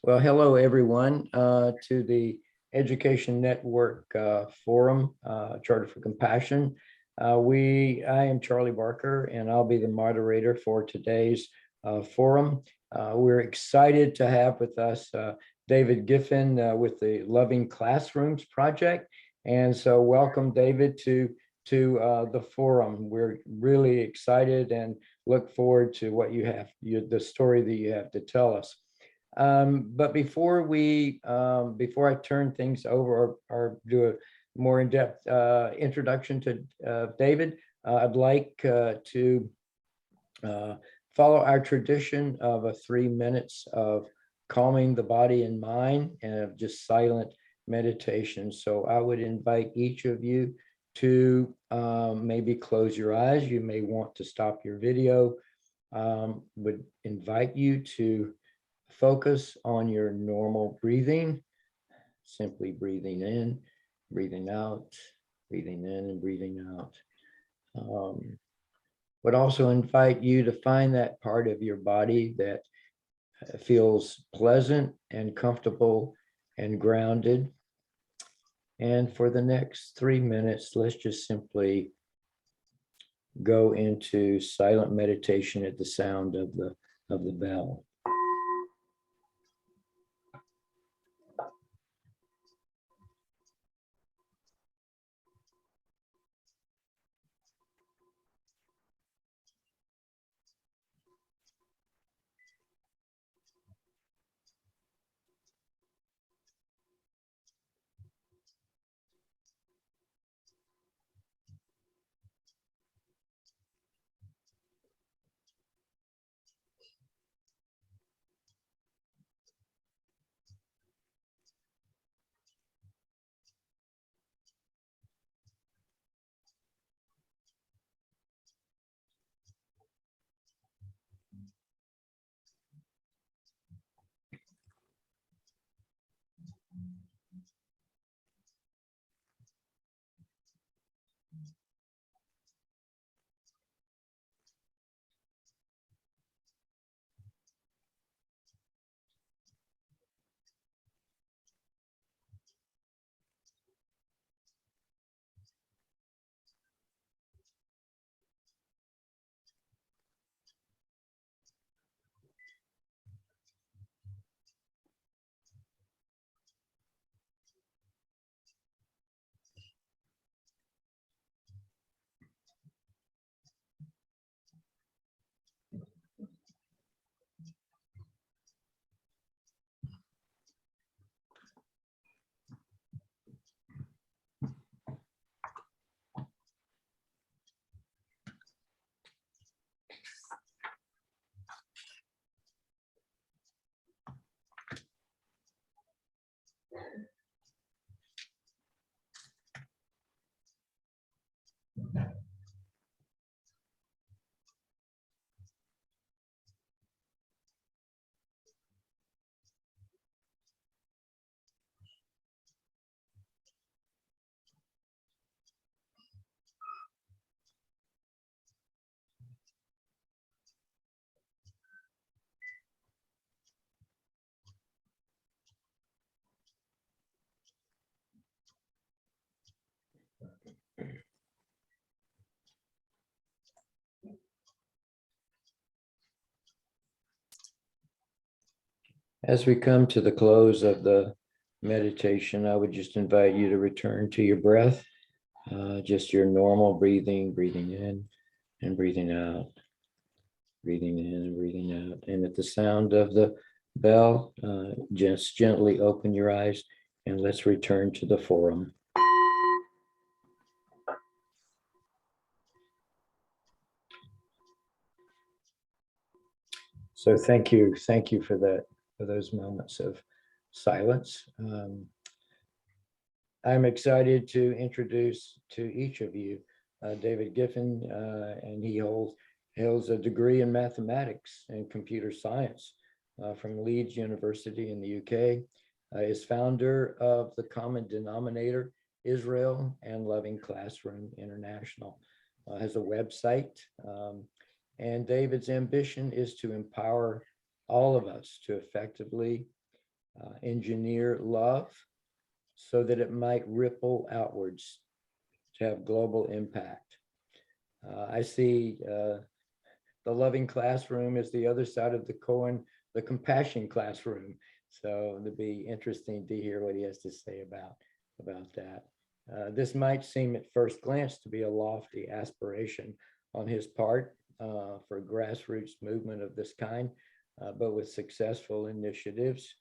Well, hello everyone to the Education Network Forum, Charter for Compassion. I am Charlie Barker, and I'll be the moderator for today's forum. We're excited to have with us David Giffin with the Loving Classrooms Project. And so welcome, David, to the forum. We're really excited and look forward to what you have, the story that you have to tell us. But before I turn things over or do a more in-depth introduction to David, I'd like to follow our tradition of 3 minutes of calming the body and mind and of just silent meditation. So I would invite each of you to maybe close your eyes. You may want to stop your video. Would invite you to focus on your normal breathing, simply breathing in, breathing out, breathing in and breathing out. Would also invite you to find that part of your body that feels pleasant and comfortable and grounded. And for the next 3 minutes, let's just simply go into silent meditation at the sound of the bell. As we come to the close of the meditation, I would just invite you to return to your breath, just your normal breathing, breathing in and breathing out, breathing in and breathing out. And at the sound of the bell, just gently open your eyes and let's return to the forum. So thank you for that, for those moments of silence. I'm excited to introduce to each of you David Giffin, and he holds a degree in mathematics and computer science from Leeds University in the UK. Is founder of the Common Denominator Israel and Loving Classroom International. Has a website. And David's ambition is to empower all of us to effectively engineer love so that it might ripple outwards to have global impact. I see the loving classroom is the other side of the coin, the compassion classroom. So it'll be interesting to hear what he has to say about that. This might seem at first glance to be a lofty aspiration on his part for grassroots movement of this kind, but with successful initiatives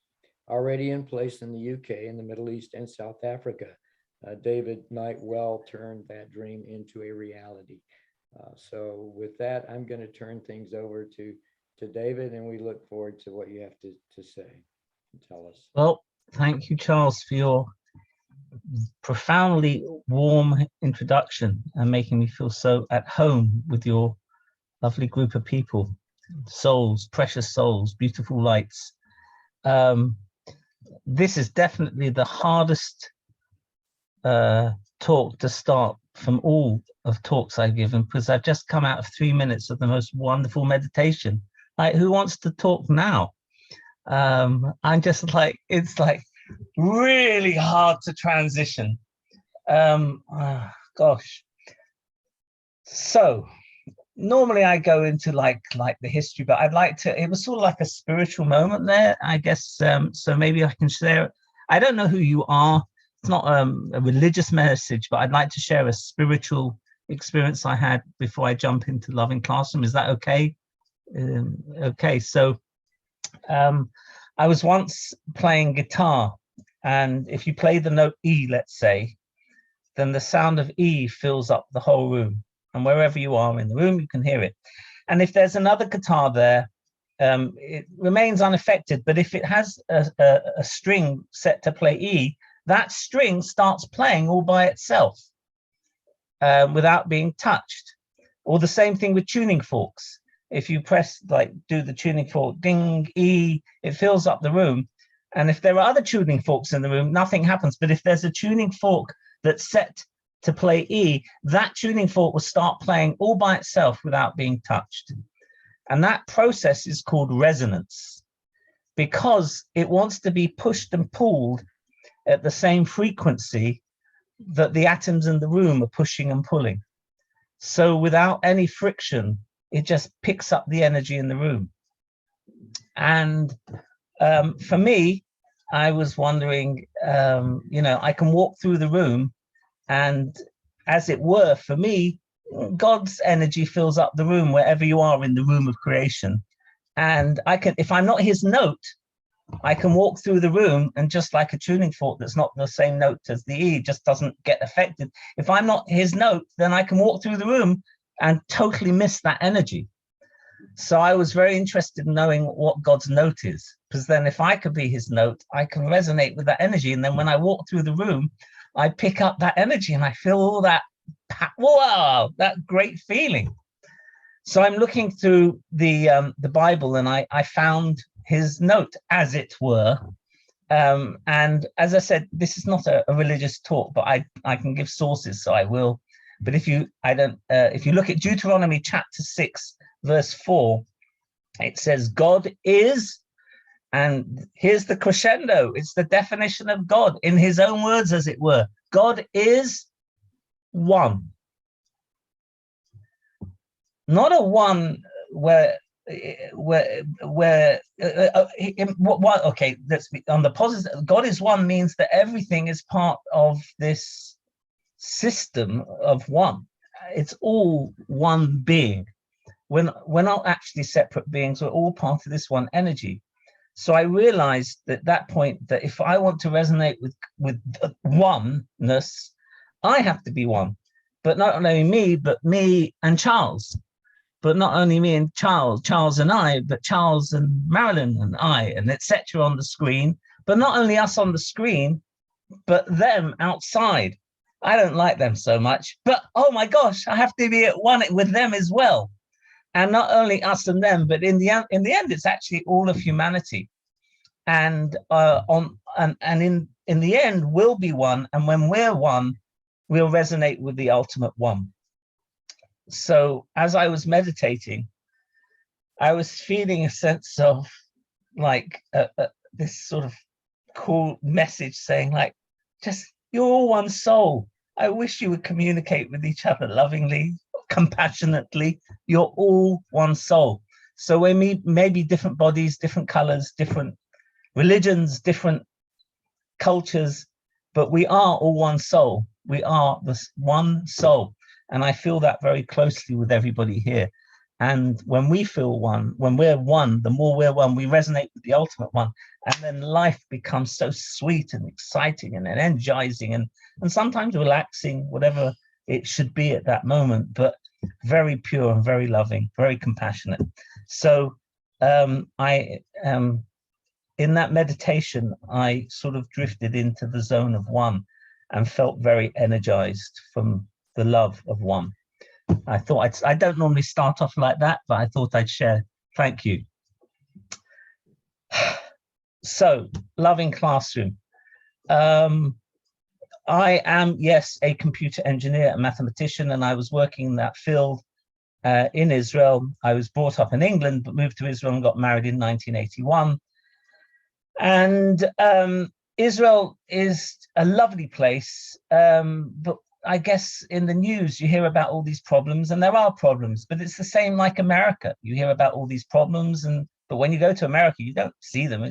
already in place in the UK, in the Middle East, and South Africa, David might well turn that dream into a reality. So with that, I'm going to turn things over to David, and we look forward to what you have to say and tell us. Well, thank you, Charles, for your profoundly warm introduction and making me feel so at home with your lovely group of people, souls, precious souls, beautiful lights. This is definitely the hardest talk to start from all of talks I've given, because I've just come out of 3 minutes of the most wonderful meditation. Like, who wants to talk now? I'm just like, it's like really hard to transition. Gosh. So normally I go into like the history, but I'd like to, it was sort of like a spiritual moment there, I guess. So maybe I can share. I don't know who you are. It's not a religious message, but I'd like to share a spiritual experience I had before I jump into Loving Classroom. Is that okay? Okay, so I was once playing guitar, and if you play the note E, let's say, then the sound of E fills up the whole room. And wherever you are in the room, you can hear it. And if there's another guitar there, it remains unaffected. But if it has a string set to play E, that string starts playing all by itself without being touched. Or the same thing with tuning forks. If you press, like, do the tuning fork, ding, E, it fills up the room. And if there are other tuning forks in the room, nothing happens. But if there's a tuning fork that's set to play E, that tuning fork will start playing all by itself without being touched. And that process is called resonance, because it wants to be pushed and pulled at the same frequency that the atoms in the room are pushing and pulling. So without any friction, it just picks up the energy in the room. And for me, I was wondering, I can walk through the room, and as it were, for me, God's energy fills up the room wherever you are in the room of creation. And I can, if I'm not his note, I can walk through the room, and just like a tuning fork that's not the same note as the E, just doesn't get affected. If I'm not his note, then I can walk through the room and totally miss that energy. So I was very interested in knowing what God's note is, because then if I could be his note, I can resonate with that energy. And then when I walk through the room, I pick up that energy and I feel all that, wow, that great feeling. So I'm looking through the Bible, and I found his note, as it were. And as I said, this is not a religious talk, but I can give sources, so I will. But if you look at Deuteronomy chapter 6, verse 4, it says, God is, and here's the crescendo. It's the definition of God in his own words, as it were. God is one. Not a one where okay, let's be on the positive. God is one means that everything is part of this system of one. It's all one being. We're not actually separate beings. We're all part of this one energy. So I realized at that point that if I want to resonate with oneness, I have to be one. But not only me, but me and Charles. But not only me and Charles and I, but Charles and Marilyn and I, and etc. on the screen. But not only us on the screen, but them outside. I don't like them so much, but oh my gosh, I have to be at one with them as well. And not only us and them, but in the end, it's actually all of humanity. And in the end, we'll be one. And when we're one, we'll resonate with the ultimate one. So as I was meditating, I was feeling a sense of like this sort of cool message saying like, just, you're all one soul. I wish you would communicate with each other lovingly, compassionately. You're all one soul. So we may be different bodies, different colors, different religions, different cultures, but we are all one soul. We are this one soul. And I feel that very closely with everybody here. And when we feel one, when we're one, the more we're one, we resonate with the ultimate one. And then life becomes so sweet and exciting and energizing and sometimes relaxing, whatever it should be at that moment, but very pure and very loving, very compassionate. So in that meditation, I sort of drifted into the zone of one and felt very energized from the love of one. I thought I don't normally start off like that, but I thought I'd share. Thank you. So, loving classroom. I am, yes, a computer engineer, a mathematician, and I was working in that field in Israel. I was brought up in England, but moved to Israel and got married in 1981. And Israel is a lovely place, but I guess in the news you hear about all these problems, and there are problems, but it's the same like America. You hear about all these problems, but when you go to America, you don't see them.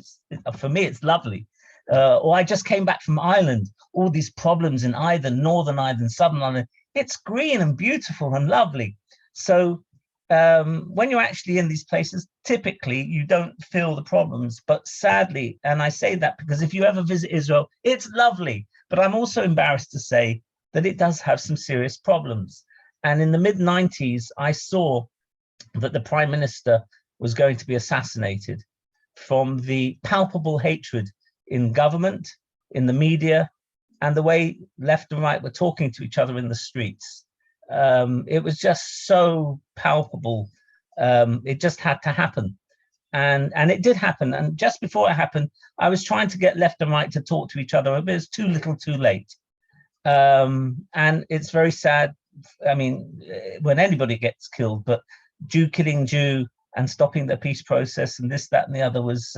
For me, it's lovely. Or I just came back from Ireland, all these problems in either Northern Ireland, Southern Ireland. It's green and beautiful and lovely. So when you're actually in these places, typically you don't feel the problems, but sadly, and I say that because if you ever visit Israel, it's lovely, but I'm also embarrassed to say that it does have some serious problems. And in the mid-90s, I saw that the prime minister was going to be assassinated from the palpable hatred in government, in the media, and the way left and right were talking to each other in the streets. It was just so palpable. It just had to happen. And it did happen. And just before it happened, I was trying to get left and right to talk to each other, but it was too little too late. And it's very sad. I mean, when anybody gets killed, but Jew killing Jew and stopping the peace process and this, that, and the other was,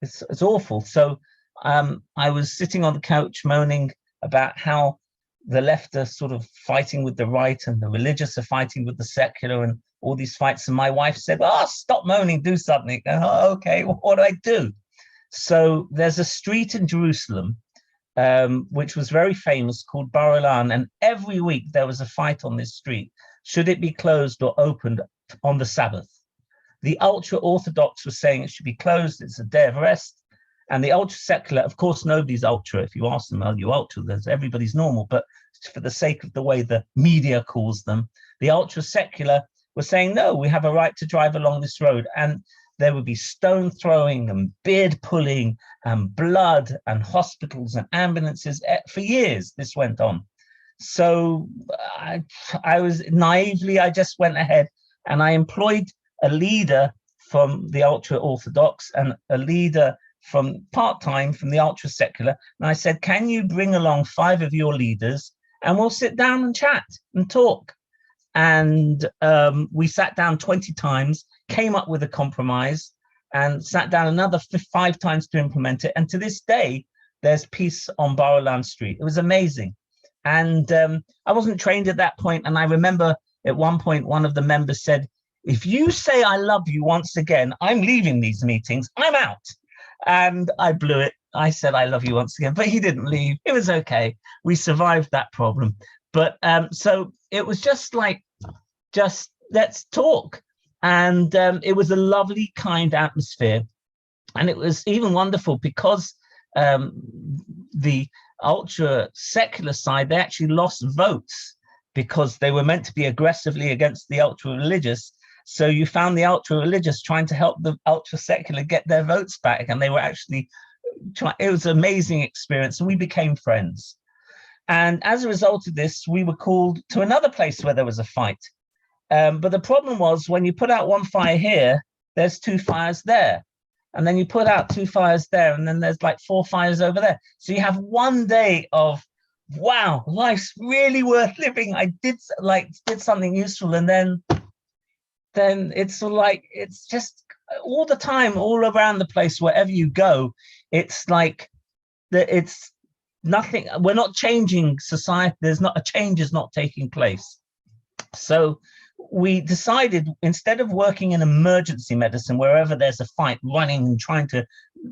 it's awful. So I was sitting on the couch moaning about how the left are sort of fighting with the right and the religious are fighting with the secular and all these fights. And my wife said, "Oh, stop moaning, do something." Oh, okay, well, what do I do? So there's a street in Jerusalem, which was very famous, called Bar Ilan. And every week there was a fight on this street. Should it be closed or opened on the Sabbath? The ultra-Orthodox were saying it should be closed. It's a day of rest. And the ultra-secular, of course, nobody's ultra. If you ask them, are you ultra? Everybody's normal. But for the sake of the way the media calls them, the ultra-secular were saying, no, we have a right to drive along this road. And there would be stone throwing and beard pulling and blood and hospitals and ambulances. For years, this went on. So I was naively, I just went ahead and I employed a leader from the ultra-Orthodox and a leader from part-time from the ultra-secular. And I said, can you bring along 5 of your leaders and we'll sit down and chat and talk? And we sat down 20 times, came up with a compromise and sat down another 5 times to implement it. And to this day, there's peace on Bar Ilan Street. It was amazing. And I wasn't trained at that point. And I remember at one point, one of the members said, if you say I love you once again, I'm leaving these meetings, I'm out. And I blew it. I said, I love you once again, but he didn't leave. It was okay. We survived that problem. But so it was just like, just let's talk. And it was a lovely, kind atmosphere. And it was even wonderful because the ultra secular side, they actually lost votes because they were meant to be aggressively against the ultra religious. So you found the ultra religious trying to help the ultra secular get their votes back. And they were actually trying. It was an amazing experience. And we became friends. And as a result of this, we were called to another place where there was a fight. But the problem was when you put out one fire here, there's 2 fires there. And then you put out 2 fires there, and then there's like 4 fires over there. So you have one day of, wow, life's really worth living. I did something useful. And then it's like, it's just all the time, all around the place, wherever you go, it's like it's nothing. We're not changing society. There's not a change is not taking place. So we decided, instead of working in emergency medicine, wherever there's a fight, running and trying to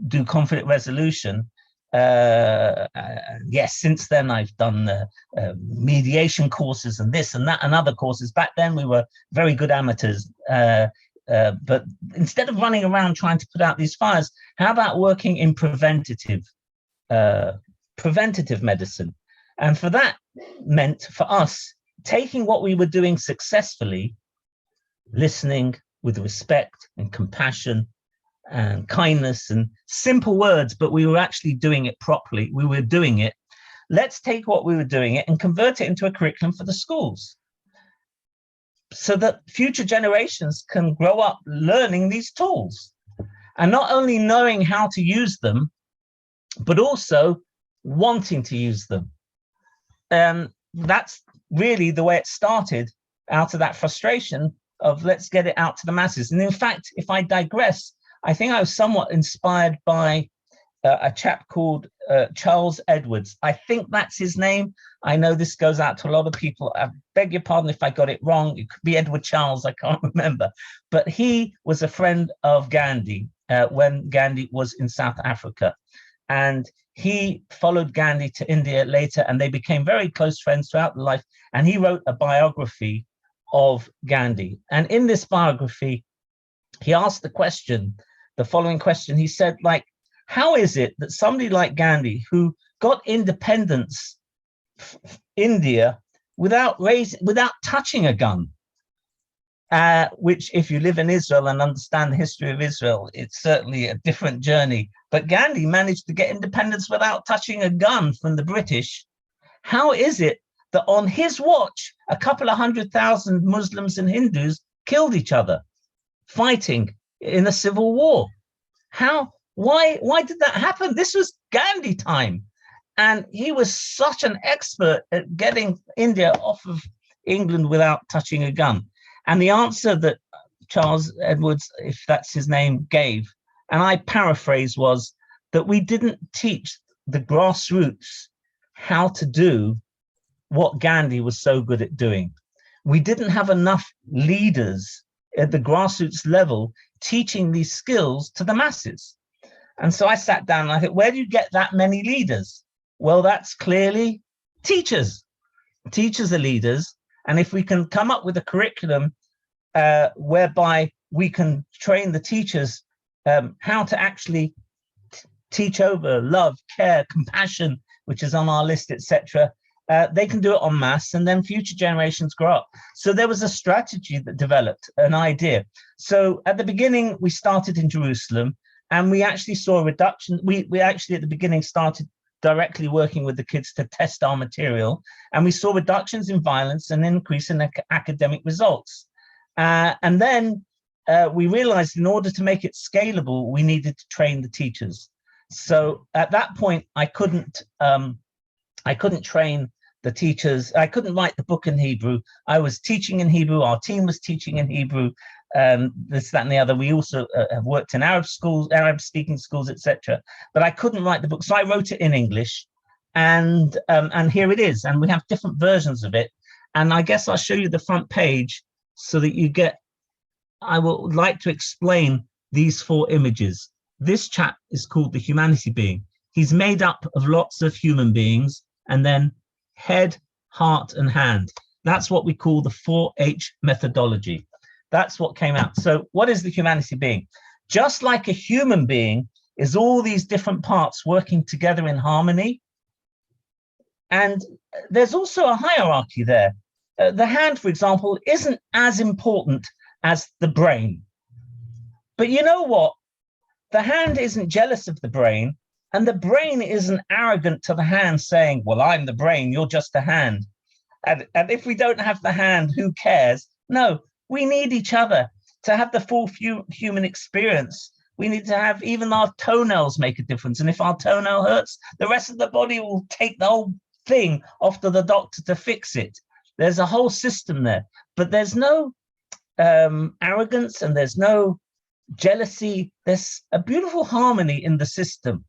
do conflict resolution. Yes, since then I've done mediation courses and this and that and other courses. Back then we were very good amateurs. But instead of running around trying to put out these fires, how about working in preventative medicine? And for that meant, for us, taking what we were doing successfully, listening with respect and compassion and kindness and simple words, but we were actually doing it properly. We were doing it. Let's take what we were doing it and convert it into a curriculum for the schools, so that future generations can grow up learning these tools and not only knowing how to use them, but also wanting to use them. That's really the way it started, out of that frustration of let's get it out to the masses. And in fact, if I digress, I think I was somewhat inspired by a chap called Charles Edwards. I think that's his name. I know this goes out to a lot of people. I beg your pardon if I got it wrong. It could be Edward Charles, I can't remember. But he was a friend of Gandhi when Gandhi was in South Africa. And he followed Gandhi to India later, and they became very close friends throughout life. And he wrote a biography of Gandhi. And in this biography, he asked the following question. He said, like, how is it that somebody like Gandhi, who got independence India without touching a gun, which if you live in Israel and understand the history of Israel, it's certainly a different journey. But Gandhi managed to get independence without touching a gun from the British. How is it that on his watch, a couple of 100,000 Muslims and Hindus killed each other, fighting in a civil war? Why did that happen? This was Gandhi time. And he was such an expert at getting India off of England without touching a gun. And the answer that Charles Edwards, if that's his name, gave, and I paraphrase, was that we didn't teach the grassroots how to do what Gandhi was so good at doing. We didn't have enough leaders at the grassroots level teaching these skills to the masses. And so I sat down and I thought, where do you get that many leaders? Well, that's clearly teachers. Teachers are leaders. And if we can come up with a curriculum whereby we can train the teachers how to actually teach over love, care, compassion, which is on our list, etc., they can do it en masse, and then future generations grow up. So there was a strategy that developed, an idea. So at the beginning, we started in Jerusalem, and we actually saw a reduction. We actually at the beginning started directly working with the kids to test our material, and we saw reductions in violence and increase in academic results. And then we realized in order to make it scalable, we needed to train the teachers. So at that point, I couldn't train the teachers. I couldn't write the book in Hebrew. I was teaching in Hebrew. Our team was teaching in Hebrew. This, that, and the other. We also have worked in Arab schools, Arab-speaking schools, etc. But I couldn't write the book, so I wrote it in English, and here it is. And we have different versions of it. And I guess I'll show you the front page so that you get. I would like to explain these 4 images. This chap is called the humanity being. He's made up of lots of human beings, and then head, heart, and hand. That's what we call the 4H methodology. That's what came out. So what is the humanity being? Just like a human being is all these different parts working together in harmony. And there's also a hierarchy there. The hand, for example, isn't as important as the brain. But you know what? The hand isn't jealous of the brain, and the brain isn't arrogant to the hand saying, well, I'm the brain, you're just a hand. And if we don't have the hand, who cares? No, we need each other to have the full human experience. We need to have, even our toenails make a difference. And if our toenail hurts, the rest of the body will take the whole thing off to the doctor to fix it. There's a whole system there, but there's no arrogance, and there's no jealousy. There's a beautiful harmony in the system.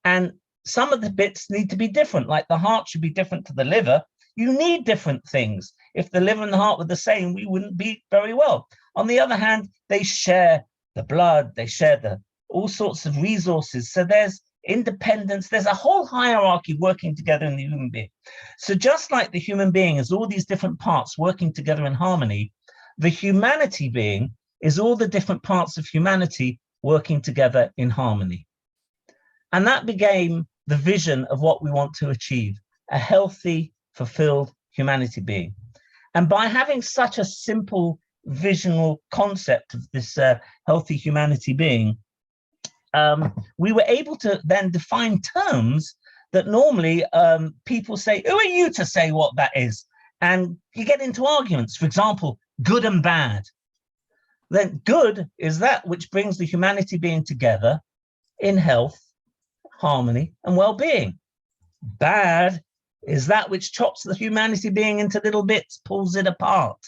And some of the bits need to be different, like the heart should be different to the liver. You need different things. If the liver and the heart were the same, we wouldn't be very well. On the other hand, they share the blood, they share all sorts of resources. So there's independence, there's a whole hierarchy working together in the human being. So just like the human being is all these different parts working together in harmony, the humanity being is all the different parts of humanity working together in harmony. And that became the vision of what we want to achieve, a healthy, fulfilled humanity being. And by having such a simple visional concept of this healthy humanity being, we were able to then define terms that normally people say, who are you to say what that is? And you get into arguments. For example, good and bad. Then good is that which brings the humanity being together in health, harmony, and well-being. Bad is that which chops the humanity being into little bits, pulls it apart.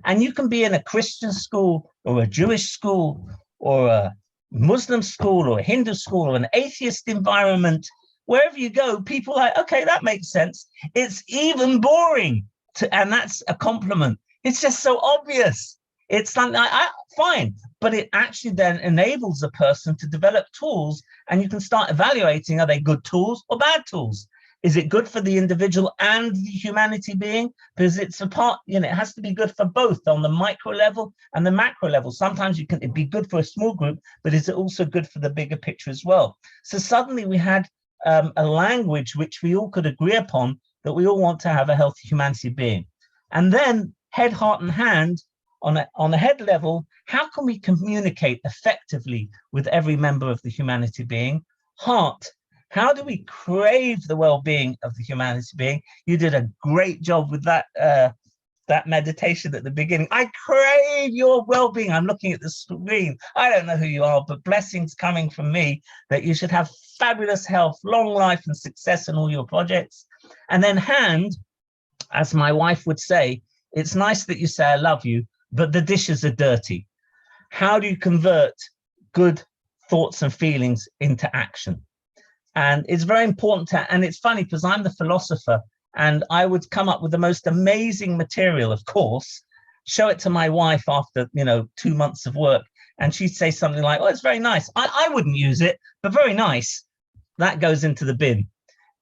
And you can be in a Christian school or a Jewish school or a Muslim school or a Hindu school or an atheist environment. Wherever you go, people are like, okay, that makes sense. It's even boring, and that's a compliment. It's just so obvious. It's something fine, but it actually then enables a person to develop tools, and you can start evaluating, are they good tools or bad tools? Is it good for the individual and the humanity being? Because it's a part, it has to be good for both on the micro level and the macro level. Sometimes it'd be good for a small group, but is it also good for the bigger picture as well? So suddenly we had a language which we all could agree upon, that we all want to have a healthy humanity being. And then head, heart, and hand, on a head level, how can we communicate effectively with every member of the humanity being? Heart, how do we crave the well-being of the humanity being? You did a great job with that meditation at the beginning. I crave your well-being. I'm looking at the screen. I don't know who you are, but blessings coming from me that you should have fabulous health, long life, and success in all your projects. And then hand, as my wife would say, it's nice that you say I love you, but the dishes are dirty. How do you convert good thoughts and feelings into action? And it's very important and it's funny because I'm the philosopher, and I would come up with the most amazing material, of course, show it to my wife after 2 months of work, and she'd say something like, oh, it's very nice. I wouldn't use it, but very nice. That goes into the bin.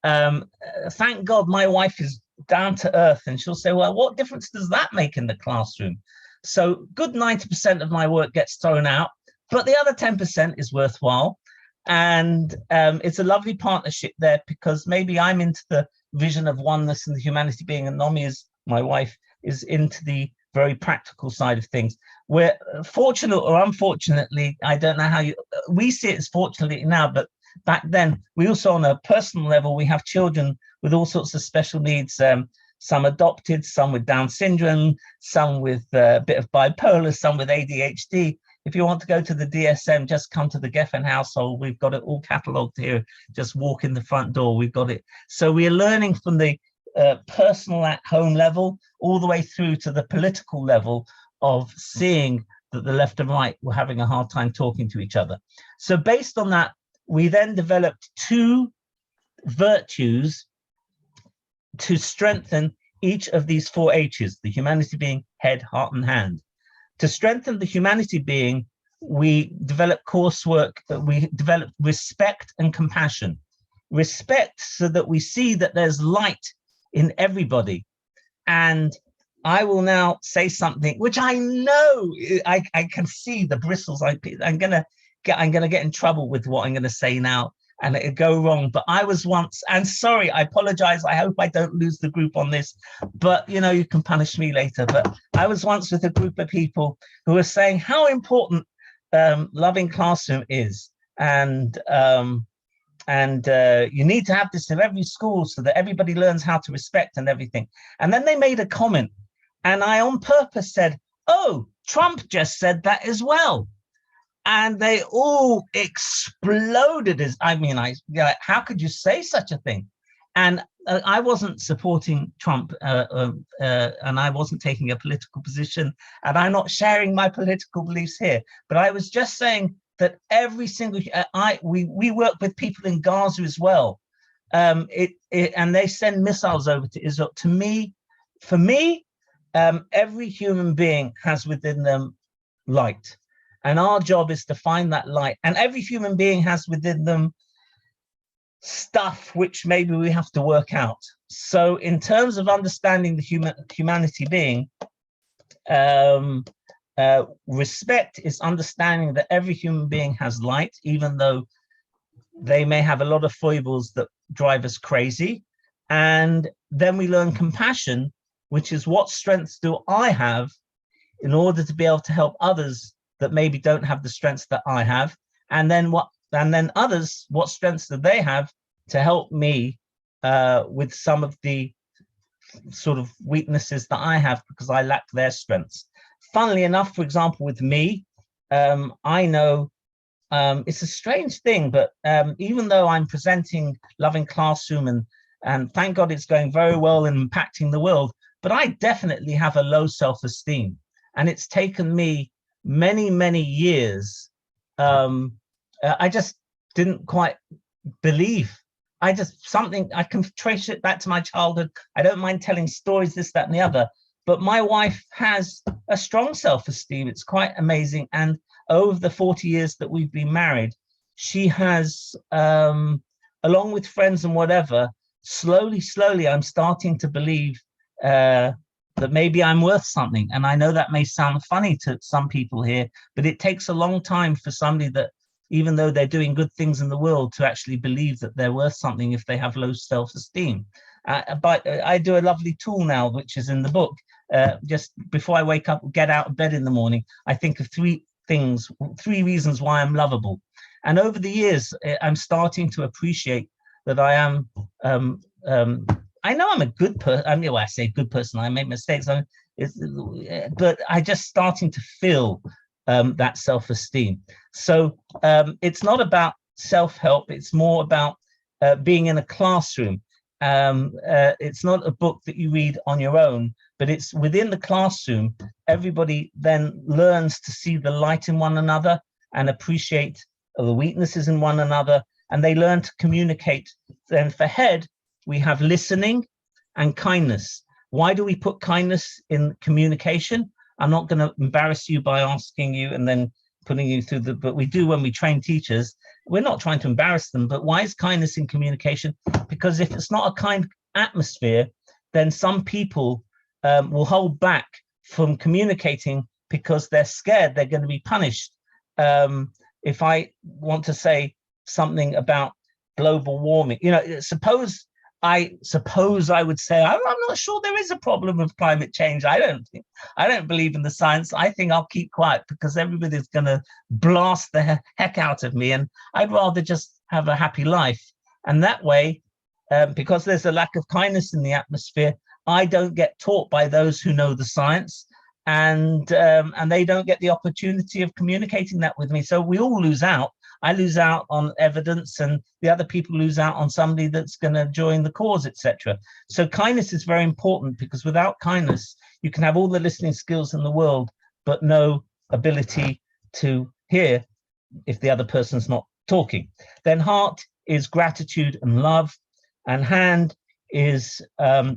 Thank God my wife is down to earth, and she'll say, well, what difference does that make in the classroom? So good 90% of my work gets thrown out, but the other 10% is worthwhile. And it's a lovely partnership there, because maybe I'm into the vision of oneness and the humanity being, and Nomi, is my wife, is into the very practical side of things. We're fortunate or unfortunately, I don't know how we see it as fortunately now, but back then we also, on a personal level, we have children with all sorts of special needs, some adopted, some with Down syndrome, some with a bit of bipolar, some with ADHD. If you want to go to the DSM, just come to the Geffen household. We've got it all catalogued here. Just walk in the front door. We've got it. So we're learning from the personal at home level all the way through to the political level of seeing that the left and right were having a hard time talking to each other. So based on that, we then developed 2 virtues to strengthen each of these 4 H's, the humanity being, head, heart, and hand. To strengthen the humanity being, we developed coursework, we developed respect and compassion. Respect, so that we see that there's light in everybody. And I will now say something which I know I can see the bristles. I'm gonna get in trouble with what I'm gonna say now, and it'll go wrong. But I was once, and sorry, I apologize. I hope I don't lose the group on this, but you can punish me later. But I was once with a group of people who were saying how important loving classroom is. And you need to have this in every school so that everybody learns how to respect and everything. And then they made a comment, and I on purpose said, oh, Trump just said that as well. And they all exploded. How could you say such a thing? And I wasn't supporting Trump, and I wasn't taking a political position, and I'm not sharing my political beliefs here. But I was just saying that every single we work with people in Gaza as well, and they send missiles over to Israel. For me, every human being has within them light, and our job is to find that light. And every human being has within them stuff which maybe we have to work out. So in terms of understanding the humanity being, respect is understanding that every human being has light, even though they may have a lot of foibles that drive us crazy. And then we learn compassion, which is what strengths do I have in order to be able to help others that maybe don't have the strengths that I have. And then others, what strengths do they have to help me with some of the sort of weaknesses that I have because I lack their strengths. Funnily enough, for example, with me, I know it's a strange thing, but even though I'm presenting Loving Classroom and thank God it's going very well and impacting the world, but I definitely have a low self-esteem. And it's taken me many, many years. I just didn't quite believe. I can trace it back to my childhood. I don't mind telling stories, this, that, and the other. But my wife has a strong self-esteem. It's quite amazing. And over the 40 years that we've been married, she has, along with friends and whatever, slowly, I'm starting to believe that maybe I'm worth something. And I know that may sound funny to some people here, but it takes a long time for somebody that, even though they're doing good things in the world, to actually believe that they're worth something if they have low self-esteem. But I do a lovely tool now, which is in the book. Just before I wake up, get out of bed in the morning, I think of three reasons why I'm lovable. And over the years, I'm starting to appreciate that I am, I know I'm a good person. I mean, well, I say good person, I make mistakes, but I just starting to feel that self-esteem. So it's not about self-help, it's more about being in a classroom. It's not a book that you read on your own, but it's within the classroom. Everybody then learns to see the light in one another and appreciate the weaknesses in one another, and they learn to communicate. Then for head, we have listening and kindness. Why do we put kindness in communication? I'm not going to embarrass you by asking you and then putting you through but we do when we train teachers. We're not trying to embarrass them, but why is kindness in communication? Because if it's not a kind atmosphere, then some people will hold back from communicating because they're scared they're going to be punished. If I want to say something about global warming, suppose I would say, I'm not sure there is a problem with climate change. I don't believe in the science. I think I'll keep quiet because everybody's going to blast the heck out of me. And I'd rather just have a happy life. And that way, because there's a lack of kindness in the atmosphere, I don't get taught by those who know the science, and they don't get the opportunity of communicating that with me. So we all lose out. I lose out on evidence, and the other people lose out on somebody that's going to join the cause, etc. So kindness is very important, because without kindness, you can have all the listening skills in the world, but no ability to hear if the other person's not talking. Then heart is gratitude and love, and hand is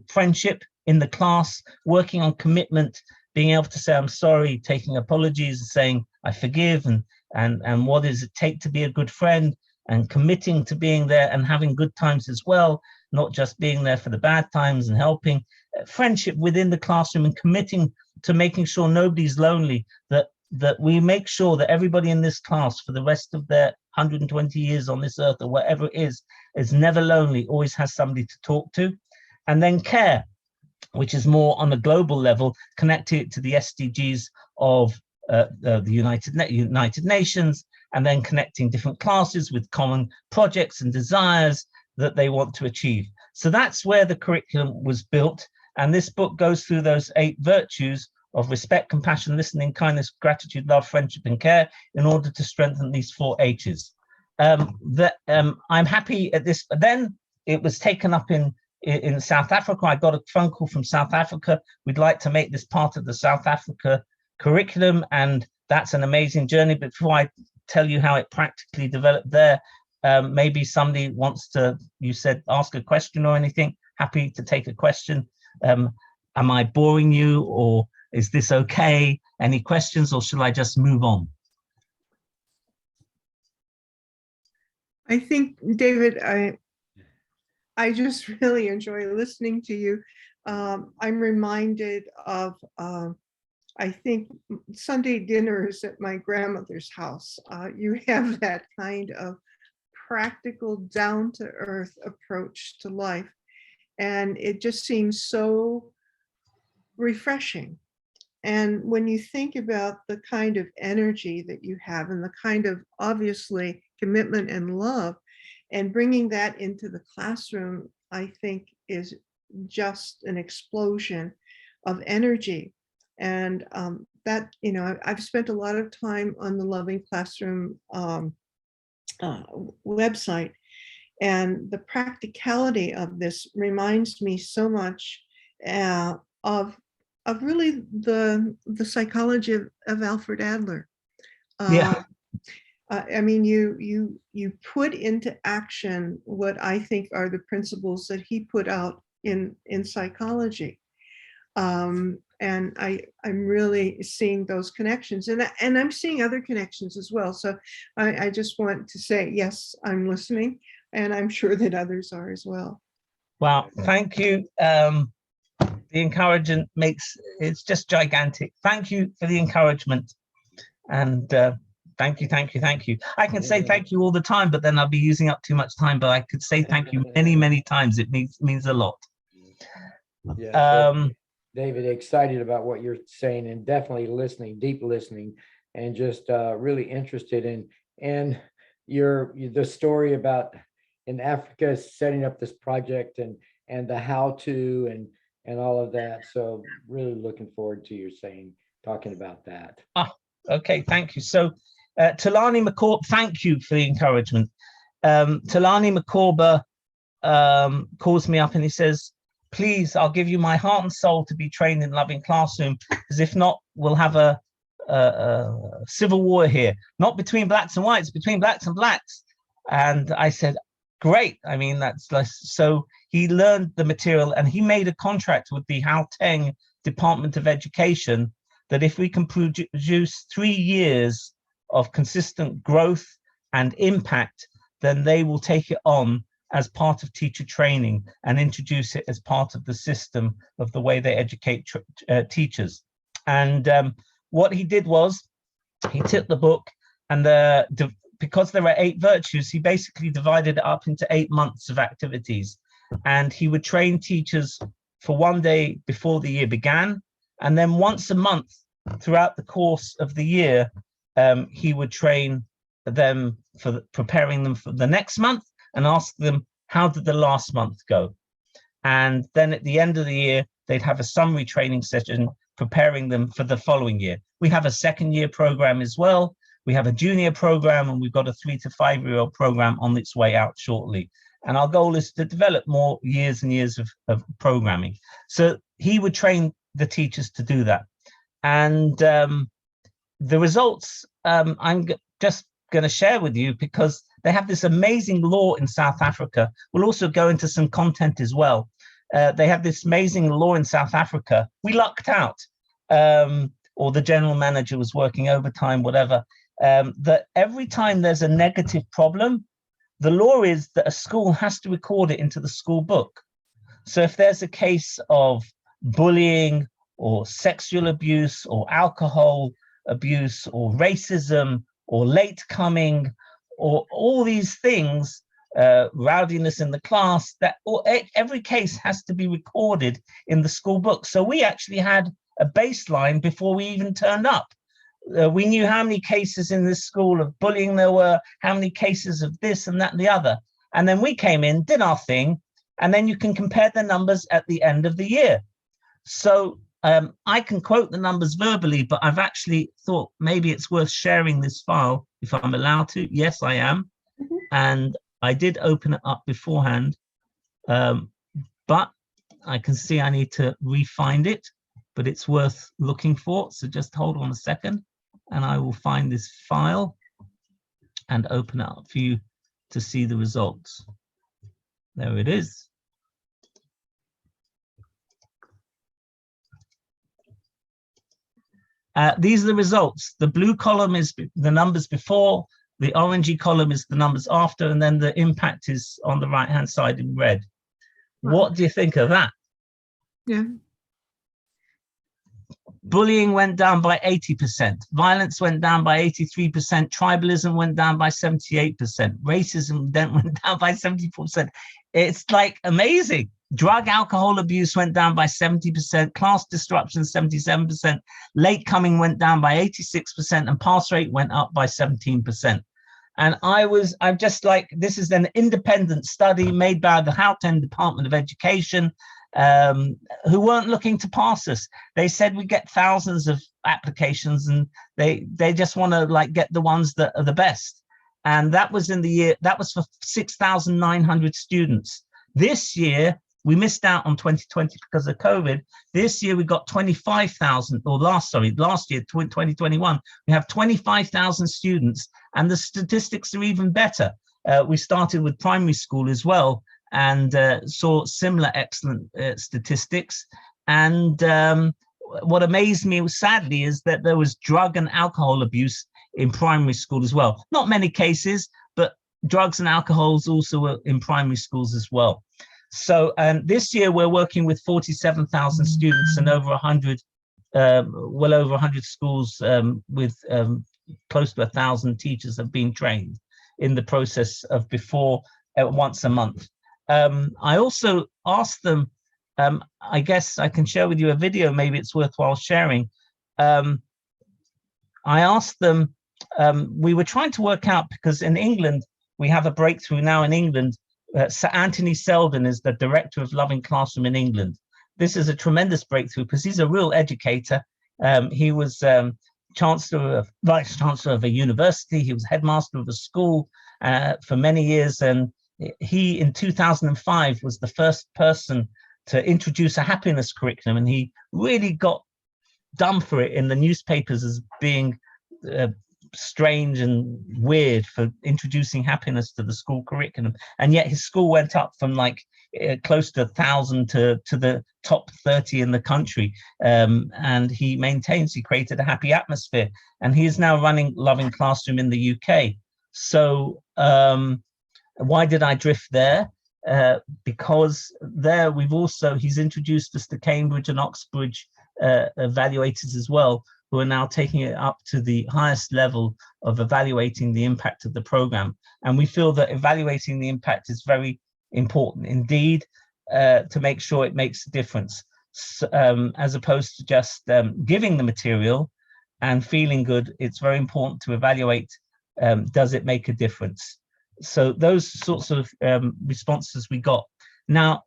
friendship in the class, working on commitment, being able to say, I'm sorry, taking apologies, saying, I forgive, and what does it take to be a good friend, and committing to being there and having good times as well, not just being there for the bad times and helping. Friendship within the classroom and committing to making sure nobody's lonely, that we make sure that everybody in this class for the rest of their 120 years on this earth or whatever it is never lonely, always has somebody to talk to. And then care, which is more on a global level, connected to the SDGs of the United Nations, and then connecting different classes with common projects and desires that they want to achieve. So that's where the curriculum was built. And this book goes through those 8 virtues of respect, compassion, listening, kindness, gratitude, love, friendship, and care in order to strengthen these 4 H's. I'm happy at this. But then it was taken up in South Africa. I got a phone call from South Africa. We'd like to make this part of the South Africa curriculum, and that's an amazing journey. But before I tell you how it practically developed there, maybe somebody wants to, you said, ask a question or anything. Happy to take a question. Am I boring you, or is this okay? Any questions, or should I just move on? I think, David, I just really enjoy listening to you. I'm reminded of, I think, Sunday dinners at my grandmother's house. You have that kind of practical, down-to-earth approach to life. And it just seems so refreshing. And when you think about the kind of energy that you have and the kind of, obviously, commitment and love, and bringing that into the classroom, I think is just an explosion of energy. And that, you know, I've spent a lot of time on the Loving Classroom website, and the practicality of this reminds me so much of really the psychology of Alfred Adler. Yeah. I mean, you put into action what I think are the principles that he put out in psychology. And I'm really seeing those connections, and I'm seeing other connections as well. So I just want to say, yes, I'm listening, and I'm sure that others are as well. Wow, thank you. The encouragement it's just gigantic. Thank you for the encouragement, and thank you. I can say thank you all the time, but then I'll be using up too much time. But I could say thank you many times. It means a lot. Yeah, David, excited about what you're saying, and definitely listening, deep listening, and just really interested in the story about in Africa setting up this project and the how to and all of that. So really looking forward to your talking about that. Okay, thank you. So Talani McCord, thank you for the encouragement. Talani McCorber calls me up and he says, please, I'll give you my heart and soul to be trained in Loving Classroom, because if not, we'll have a civil war here, not between blacks and whites, between blacks and blacks. And I said, great. I mean, that's so he learned the material, and he made a contract with the Gauteng Department of Education that if we can produce 3 years of consistent growth and impact, then they will take it on as part of teacher training and introduce it as part of the system of the way they educate teachers. And what he did was he took the book, and because there are 8 virtues, he basically divided it up into 8 months of activities. And he would train teachers for 1 day before the year began. And then once a month throughout the course of the year, he would train them for preparing them for the next month and ask them, how did the last month go? And then at the end of the year, they'd have a summary training session preparing them for the following year. We have a second year program as well. We have a junior program, and we've got a 3 to 5 year old program on its way out shortly. And our goal is to develop more years and years of programming. So he would train the teachers to do that. And the results I'm just going to share with you, because they have this amazing law in South Africa. We'll also go into some content as well. They have this amazing law in South Africa. We lucked out, or the general manager was working overtime, whatever, that every time there's a negative problem, the law is that a school has to record it into the school book. So if there's a case of bullying or sexual abuse or alcohol abuse or racism or late coming or all these things, rowdiness in the class, every case has to be recorded in the school book. So we actually had a baseline before we even turned up. We knew how many cases in this school of bullying there were, how many cases of this and that and the other. And then we came in, did our thing, and then you can compare the numbers at the end of the year. So I can quote the numbers verbally, but I've actually thought maybe it's worth sharing this file if I'm allowed to. Yes, I am. And I did open it up beforehand. But I can see I need to re-find it, but it's worth looking for. So just hold on a second and I will find this file and open it up for you to see the results. There it is. These are the results. The blue column is the numbers before, the orangey column is the numbers after, and then the impact is on the right-hand side in red. Wow. What do you think of that? Yeah. Bullying went down by 80%. Violence went down by 83%. Tribalism went down by 78%. Racism then went down by 74%. It's like amazing. Drug alcohol abuse went down by 70%. Class disruption, 77%. Late coming went down by 86%. And pass rate went up by 17%. And I'm just like, this is an independent study made by the Houghton Department of Education, who weren't looking to pass us. They said we get thousands of applications and they just want to like get the ones that are the best. And that was in the year, that was for 6,900 students. This year, we missed out on 2020 because of COVID. This year we got 25,000, or last year, 2021, we have 25,000 students, and the statistics are even better. We started with primary school as well, and saw similar excellent statistics. And what amazed me, sadly, is that there was drug and alcohol abuse in primary school as well. Not many cases, but drugs and alcohols also were in primary schools as well. So this year we're working with 47,000 students and over 100, well over 100 schools with close to 1,000 teachers have been trained in the process of before once a month. I also asked them, I guess I can share with you a video, maybe it's worthwhile sharing. I asked them, we were trying to work out, because in England, we have a breakthrough now in England. Sir Anthony Selden is the director of Loving Classroom in England. This is a tremendous breakthrough because he's a real educator. He was vice chancellor of a university. He was headmaster of a school for many years. And he, in 2005, was the first person to introduce a happiness curriculum. And he really got done for it in the newspapers as being strange and weird for introducing happiness to the school curriculum. And yet his school went up from like close to 1,000 to the top 30 in the country. And he created a happy atmosphere. And he is now running Loving Classroom in the UK. So why did I drift there? Because there he's introduced us to Cambridge and Oxbridge evaluators as well, who are now taking it up to the highest level of evaluating the impact of the program. And we feel that evaluating the impact is very important indeed, to make sure it makes a difference, as opposed to just giving the material and feeling good. It's very important to evaluate, does it make a difference? So those sorts of responses we got. Now,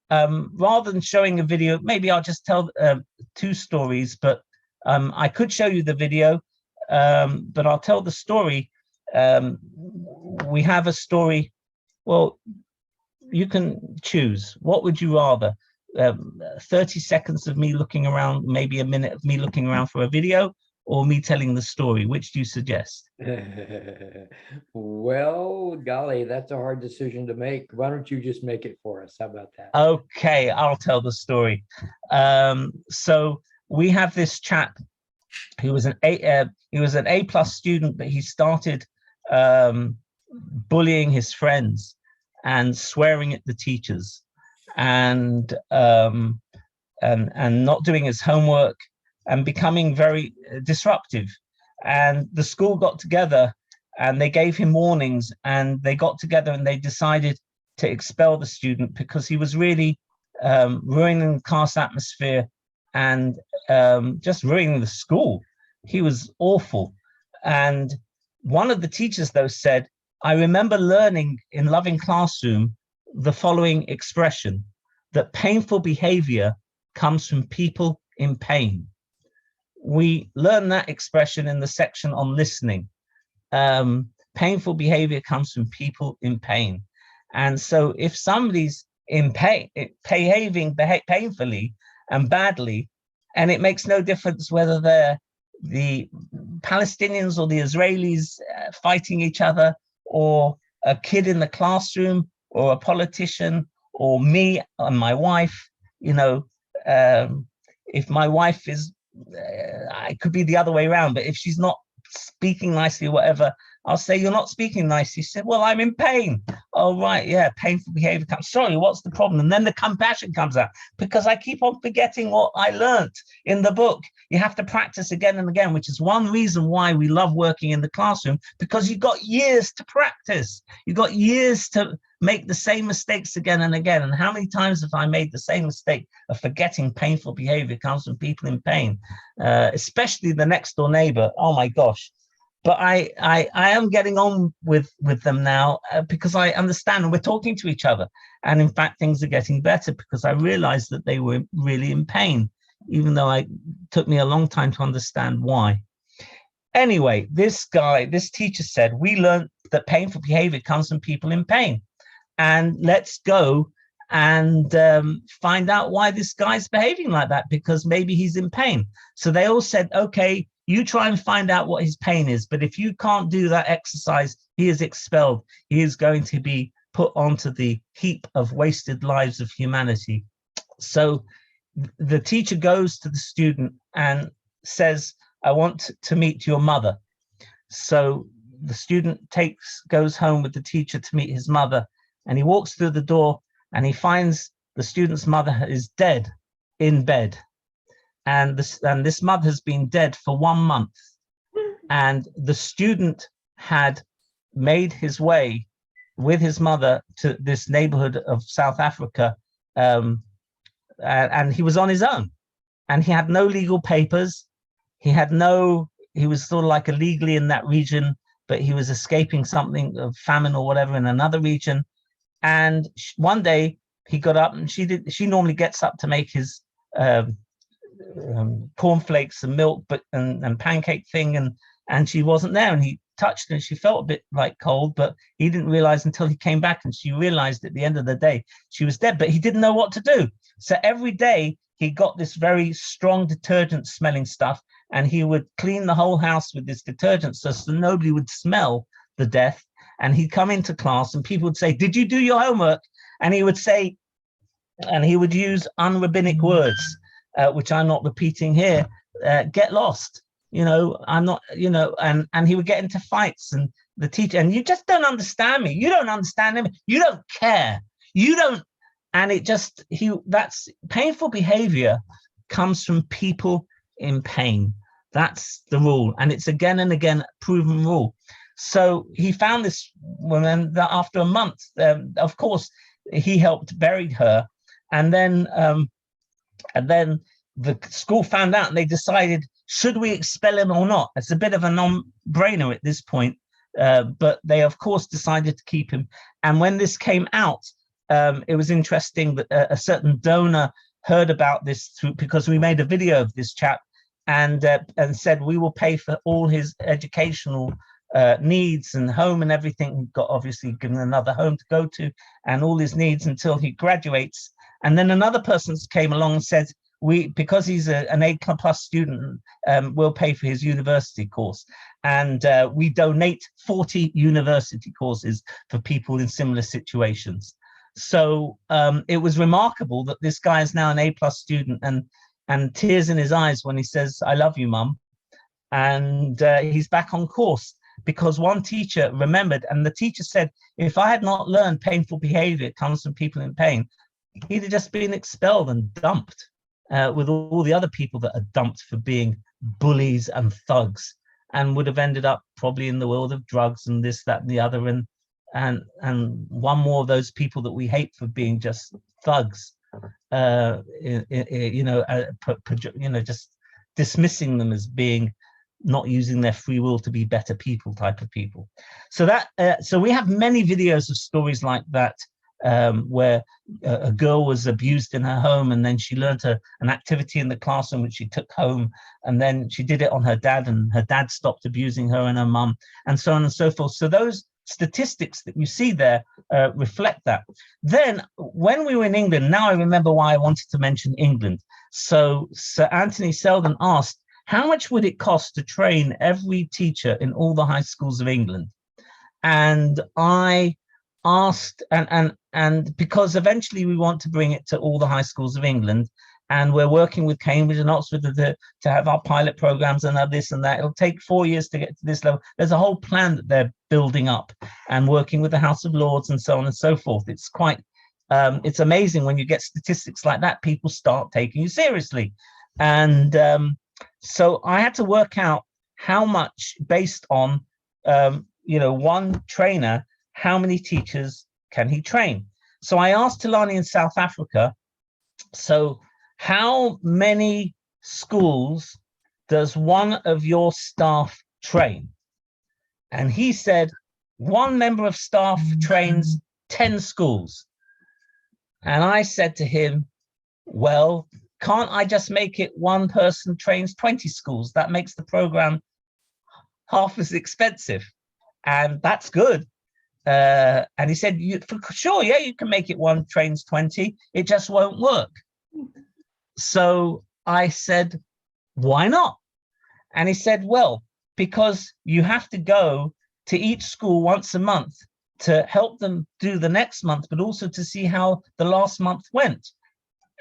rather than showing a video, maybe I'll just tell two stories, but I could show you the video, but I'll tell the story. We have a story. Well, you can choose. What would you rather? 30 seconds of me looking around, maybe a minute of me looking around for a video, or me telling the story? Which do you suggest? Well, golly, that's a hard decision to make. Why don't you just make it for us? How about that? Okay, I'll tell the story. So we have this chap who was an A+ student, but he started bullying his friends and swearing at the teachers, and not doing his homework, and becoming very disruptive. And the school got together and they gave him warnings, and they got together and they decided to expel the student because he was really ruining the class atmosphere and just ruining the school. He was awful. And one of the teachers, though, said, I remember learning in Loving Classroom the following expression, that painful behavior comes from people in pain. We learned that expression in the section on listening. Painful behavior comes from people in pain. And so if somebody's in pain, painfully and badly, and it makes no difference whether they're the Palestinians or the Israelis fighting each other, or a kid in the classroom, or a politician, or me and my wife. You know, if my wife is, it could be the other way around, but if she's not speaking nicely or whatever, I'll say, you're not speaking nicely. She said, well, I'm in pain. Oh, right. Yeah. Painful behavior comes. Sorry, what's the problem? And then the compassion comes out, because I keep on forgetting what I learned in the book. You have to practice again and again, which is one reason why we love working in the classroom, because you've got years to practice. You've got years to make the same mistakes again and again. And how many times have I made the same mistake of forgetting painful behavior comes from people in pain, especially the next door neighbor? Oh my gosh. But I am getting on with them now, because I understand, and we're talking to each other. And in fact, things are getting better, because I realized that they were really in pain, even though it took me a long time to understand why. Anyway, this teacher said, we learned that painful behavior comes from people in pain. And let's go and find out why this guy's behaving like that, because maybe he's in pain. So they all said, okay, you try and find out what his pain is. But if you can't do that exercise, he is expelled. He is going to be put onto the heap of wasted lives of humanity. So the teacher goes to the student and says, I want to meet your mother. So the student goes home with the teacher to meet his mother, and he walks through the door and he finds the student's mother is dead in bed. And this mother has been dead for 1 month. And the student had made his way with his mother to this neighborhood of South Africa. And he was on his own, and he had no legal papers. He was sort of like illegally in that region, but he was escaping something of famine or whatever in another region. And one day he got up, and she normally gets up to make his cornflakes and milk and pancake thing, and she wasn't there, and he touched her and she felt a bit like cold, but he didn't realize until he came back, and she realized at the end of the day she was dead, but he didn't know what to do. So every day he got this very strong detergent smelling stuff, and he would clean the whole house with this detergent so nobody would smell the death. And he'd come into class and people would say, did you do your homework? And he would say, and he would use unrabbinic words, which I'm not repeating here, get lost, I'm not, and he would get into fights, and the teacher, and you just don't understand me. You don't understand him. You don't care. You don't. And that's painful behavior comes from people in pain. That's the rule. And it's again and again proven rule. So he found this woman that after a month, of course, he helped bury her. And then the school found out, and they decided, should we expel him or not? It's a bit of a non-brainer at this point, but they, of course, decided to keep him. And when this came out, it was interesting that a certain donor heard about this because we made a video of this chap, and said, we will pay for all his educational needs and home and everything. He got obviously given another home to go to and all his needs until he graduates. And then another person came along and said, because he's an A+ student, we'll pay for his university course. And we donate 40 university courses for people in similar situations. So it was remarkable that this guy is now an A+ student, and tears in his eyes when he says, I love you, Mum. And he's back on course because one teacher remembered, and the teacher said, if I had not learned painful behavior comes from people in pain, he'd have just been expelled and dumped with all the other people that are dumped for being bullies and thugs, and would have ended up probably in the world of drugs and this, that, and the other. And one more of those people that we hate for being just thugs, just dismissing them as being not using their free will to be better people type of people. So so we have many videos of stories like that, where a girl was abused in her home, and then she learned an activity in the classroom which she took home, and then she did it on her dad, and her dad stopped abusing her and her mum, and so on and so forth. So those statistics that you see there reflect that. Then when we were in England, now I remember why I wanted to mention England. So Sir Anthony Selden asked, how much would it cost to train every teacher in all the high schools of England? And I asked, and because eventually we want to bring it to all the high schools of England, and we're working with Cambridge and Oxford to have our pilot programs and this and that. It'll take 4 years to get to this level. There's a whole plan that they're building up and working with the House of Lords and so on and so forth. It's quite, it's amazing when you get statistics like that, people start taking you seriously. And so I had to work out how much based on, one trainer, how many teachers can he train? So I asked Tilani in South Africa, so how many schools does one of your staff train? And he said, one member of staff trains 10 schools. And I said to him, well, can't I just make it one person trains 20 schools? That makes the program half as expensive. And that's good. And he said, for sure, yeah, you can make it one trains 20. It just won't work. So I said, why not? And he said, well, because you have to go to each school once a month to help them do the next month, but also to see how the last month went.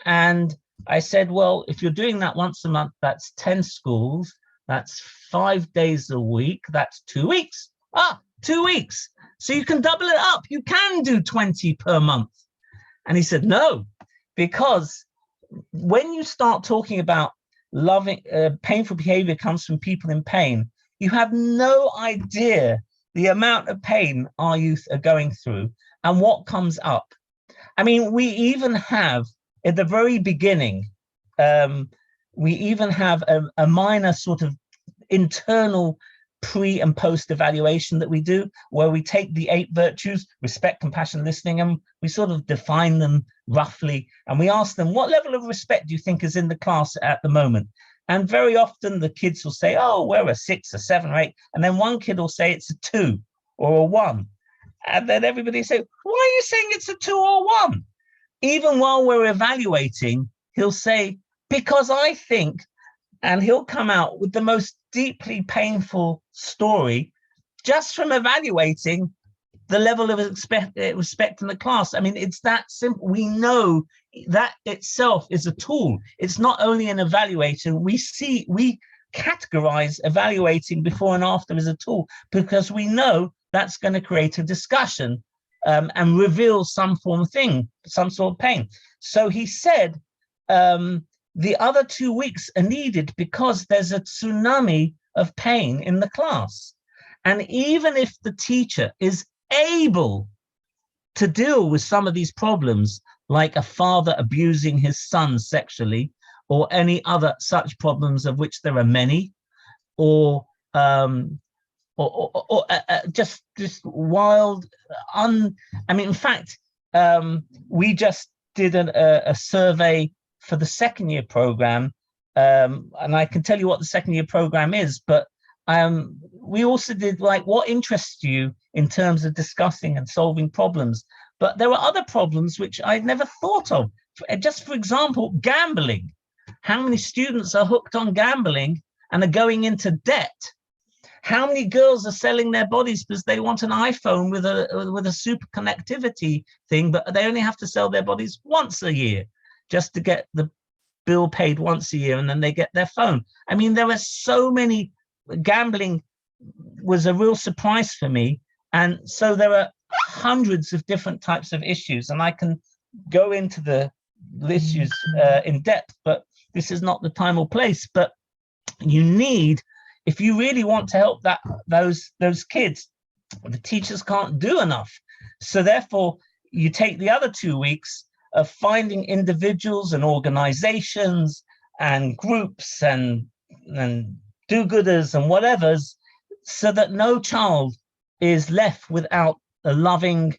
And I said, well, if you're doing that once a month, that's 10 schools, that's 5 days a week, that's 2 weeks. 2 weeks. So you can double it up. You can do 20 per month. And he said, no, because when you start talking about loving, painful behavior comes from people in pain, you have no idea the amount of pain our youth are going through and what comes up. I mean, we even have, at the very beginning, we even have a minor sort of internal pre and post evaluation that we do, where we take the 8 virtues, respect, compassion, listening, and we sort of define them roughly. And we ask them, what level of respect do you think is in the class at the moment? And very often the kids will say, oh, we're a 6, a 7, or 8. And then one kid will say it's a 2 or a 1. And then everybody say, why are you saying it's a 2 or 1? Even while we're evaluating, he'll say, because I think, and he'll come out with the most deeply painful story just from evaluating the level of respect in the class. I mean, it's that simple. We know that itself is a tool. It's not only an evaluator. We categorize evaluating before and after as a tool because we know that's going to create a discussion and reveal some form of thing, some sort of pain. So he said, the other 2 weeks are needed because there's a tsunami of pain in the class. And even if the teacher is able to deal with some of these problems, like a father abusing his son sexually, or any other such problems of which there are many, or just wild, I mean, in fact, we just did a survey for the second year program, and I can tell you what the second year program is, but we also did like what interests you in terms of discussing and solving problems. But there were other problems which I'd never thought of. Just for example, gambling. How many students are hooked on gambling and are going into debt? How many girls are selling their bodies because they want an iPhone with a super connectivity thing, but they only have to sell their bodies once a year just to get the bill paid once a year, and then they get their phone. I mean, there were so many. Gambling was a real surprise for me. And so there are hundreds of different types of issues, and I can go into the issues in depth, but this is not the time or place. But you need, if you really want to help those kids, the teachers can't do enough. So therefore, you take the other 2 weeks of finding individuals and organizations and groups and do-gooders and whatevers, so that no child is left without a loving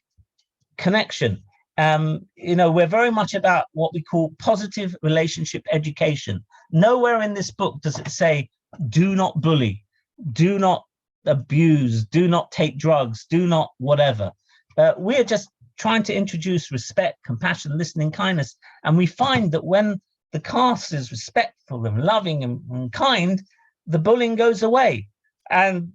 connection. We're very much about what we call positive relationship education. Nowhere in this book does it say, do not bully, do not abuse, do not take drugs, do not whatever. We're just trying to introduce respect, compassion, listening, kindness. And we find that when the class is respectful and loving and kind, the bullying goes away and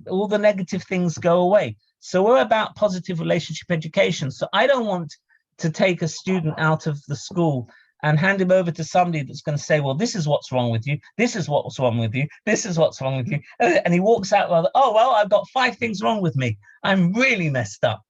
all the negative things go away. So we're about positive relationship education. So I don't want to take a student out of the school and hand him over to somebody that's going to say, well, this is what's wrong with you. This is what's wrong with you. This is what's wrong with you. And he walks out, well, oh, well, I've got 5 things wrong with me. I'm really messed up.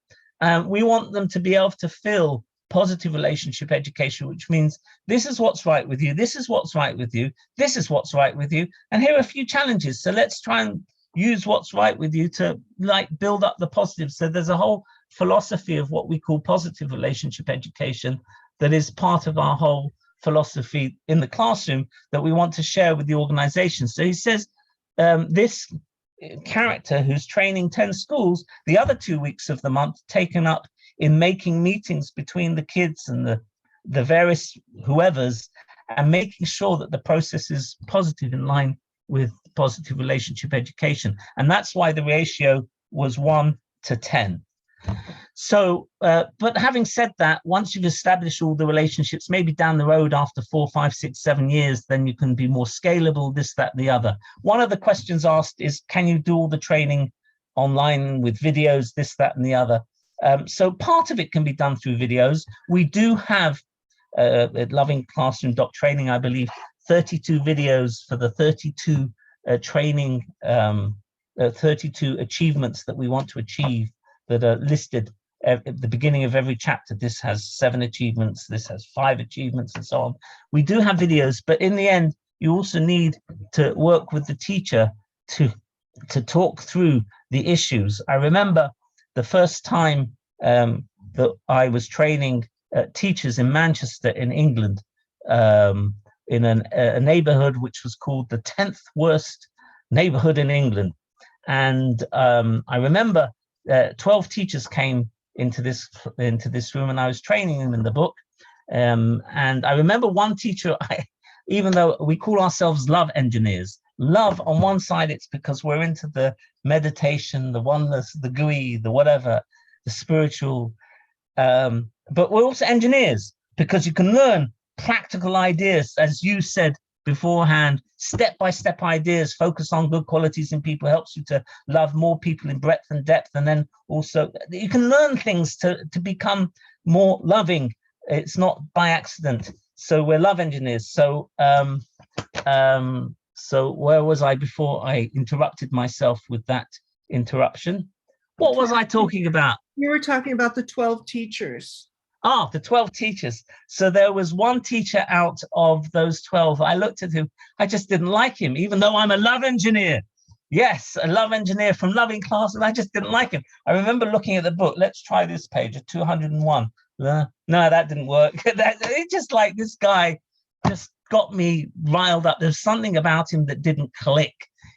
We want them to be able to feel positive relationship education, which means this is what's right with you. This is what's right with you. This is what's right with you. And here are a few challenges. So let's try and use what's right with you to like build up the positive. So there's a whole philosophy of what we call positive relationship education that is part of our whole philosophy in the classroom that we want to share with the organization. So he says this character who's training 10 schools, the other 2 weeks of the month taken up in making meetings between the kids and the various whoever's and making sure that the process is positive in line with positive relationship education. And that's why the ratio was 1 to 10. So, but having said that, once you've established all the relationships, maybe down the road after 4, 5, 6, 7 years, then you can be more scalable, this, that, and the other. One of the questions asked is, can you do all the training online with videos, this, that, and the other? So part of it can be done through videos. We do have at Loving Classroom Training, I believe, 32 videos for the 32 training, 32 achievements that we want to achieve that are listed at the beginning of every chapter. This has 7 achievements, this has 5 achievements, and so on. We do have videos, but in the end, you also need to work with the teacher to talk through the issues. I remember the first time that I was training teachers in Manchester in England, in a neighborhood which was called the 10th worst neighborhood in England. And I remember 12 teachers came into this room, and I was training them in the book. And I remember one teacher, even though we call ourselves love engineers, love on one side, it's because we're into the meditation, the oneness, the GUI, the whatever, the spiritual, but we're also engineers because you can learn practical ideas, as you said beforehand, step-by-step ideas, focus on good qualities in people, helps you to love more people in breadth and depth. And then also you can learn things to become more loving. It's not by accident. So we're love engineers. So so where was I before I interrupted myself with that interruption? What was I talking about? You were talking about the 12 teachers. Ah, the 12 teachers. So there was one teacher out of those 12. I looked at him. I just didn't like him, even though I'm a love engineer. Yes, a love engineer from Loving Classroom. I just didn't like him. I remember looking at the book. Let's try this page at 201. No, that didn't work. It just like this guy just got me riled up. There's something about him that didn't click,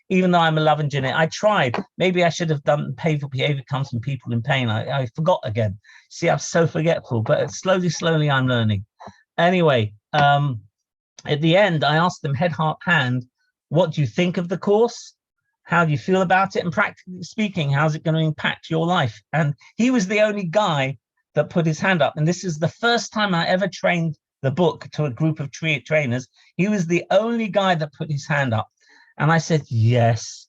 even though I'm a love engineer. I tried. Maybe I should have done pay for behavior comes from people in pain. I forgot again. See, I'm so forgetful, but slowly I'm learning. Anyway, at the end, I asked them head, heart, hand, what do you think of the course? How do you feel about it? And practically speaking, how's it going to impact your life? And he was the only guy that put his hand up. And this is the first time I ever trained the book to a group of trainers. He was the only guy that put his hand up. And I said, yes.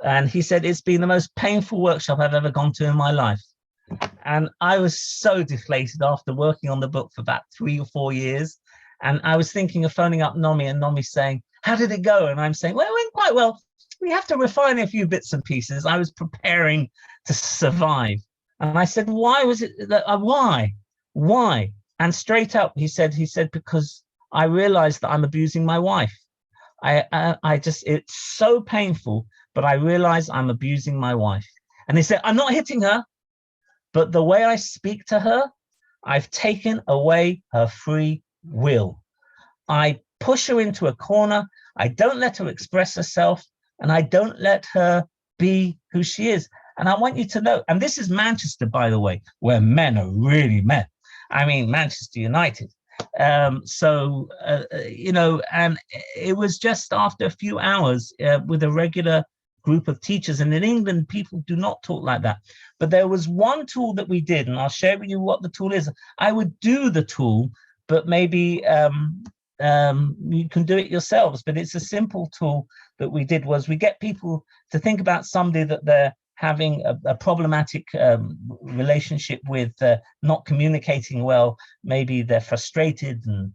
And he said, it's been the most painful workshop I've ever gone to in my life. And I was so deflated after working on the book for about 3 or 4 years. And I was thinking of phoning up Nomi, and Nomi saying, how did it go? And I'm saying, well, it went quite well. We have to refine a few bits and pieces. I was preparing to survive. And I said, why was it that, why? And straight up, he said, because I realized that I'm abusing my wife. I just, it's so painful, but I realize I'm abusing my wife. And he said, I'm not hitting her, but the way I speak to her, I've taken away her free will. I push her into a corner. I don't let her express herself, and I don't let her be who she is. And I want you to know, and this is Manchester, by the way, where men are really men. I mean, Manchester United. You know, and it was just after a few hours with a regular group of teachers. And in England, people do not talk like that. But there was one tool that we did, and I'll share with you what the tool is. I would do the tool, but maybe you can do it yourselves. But it's a simple tool that we did. Was we get people to think about somebody that they're having a problematic relationship with, not communicating well. Maybe they're frustrated and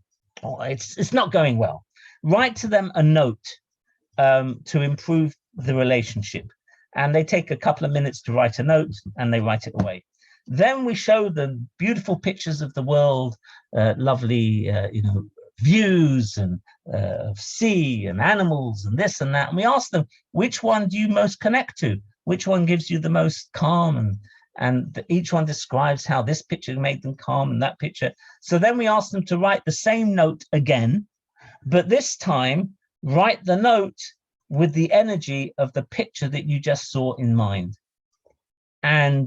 it's not going well. Write to them a note to improve the relationship. And they take a couple of minutes to write a note and they write it away. Then we show them beautiful pictures of the world, lovely, views and sea and animals and this and that. And we ask them, which one do you most connect to? Which one gives you the most calm? And each one describes how this picture made them calm and that picture. So then we ask them to write the same note again, but this time write the note with the energy of the picture that you just saw in mind. And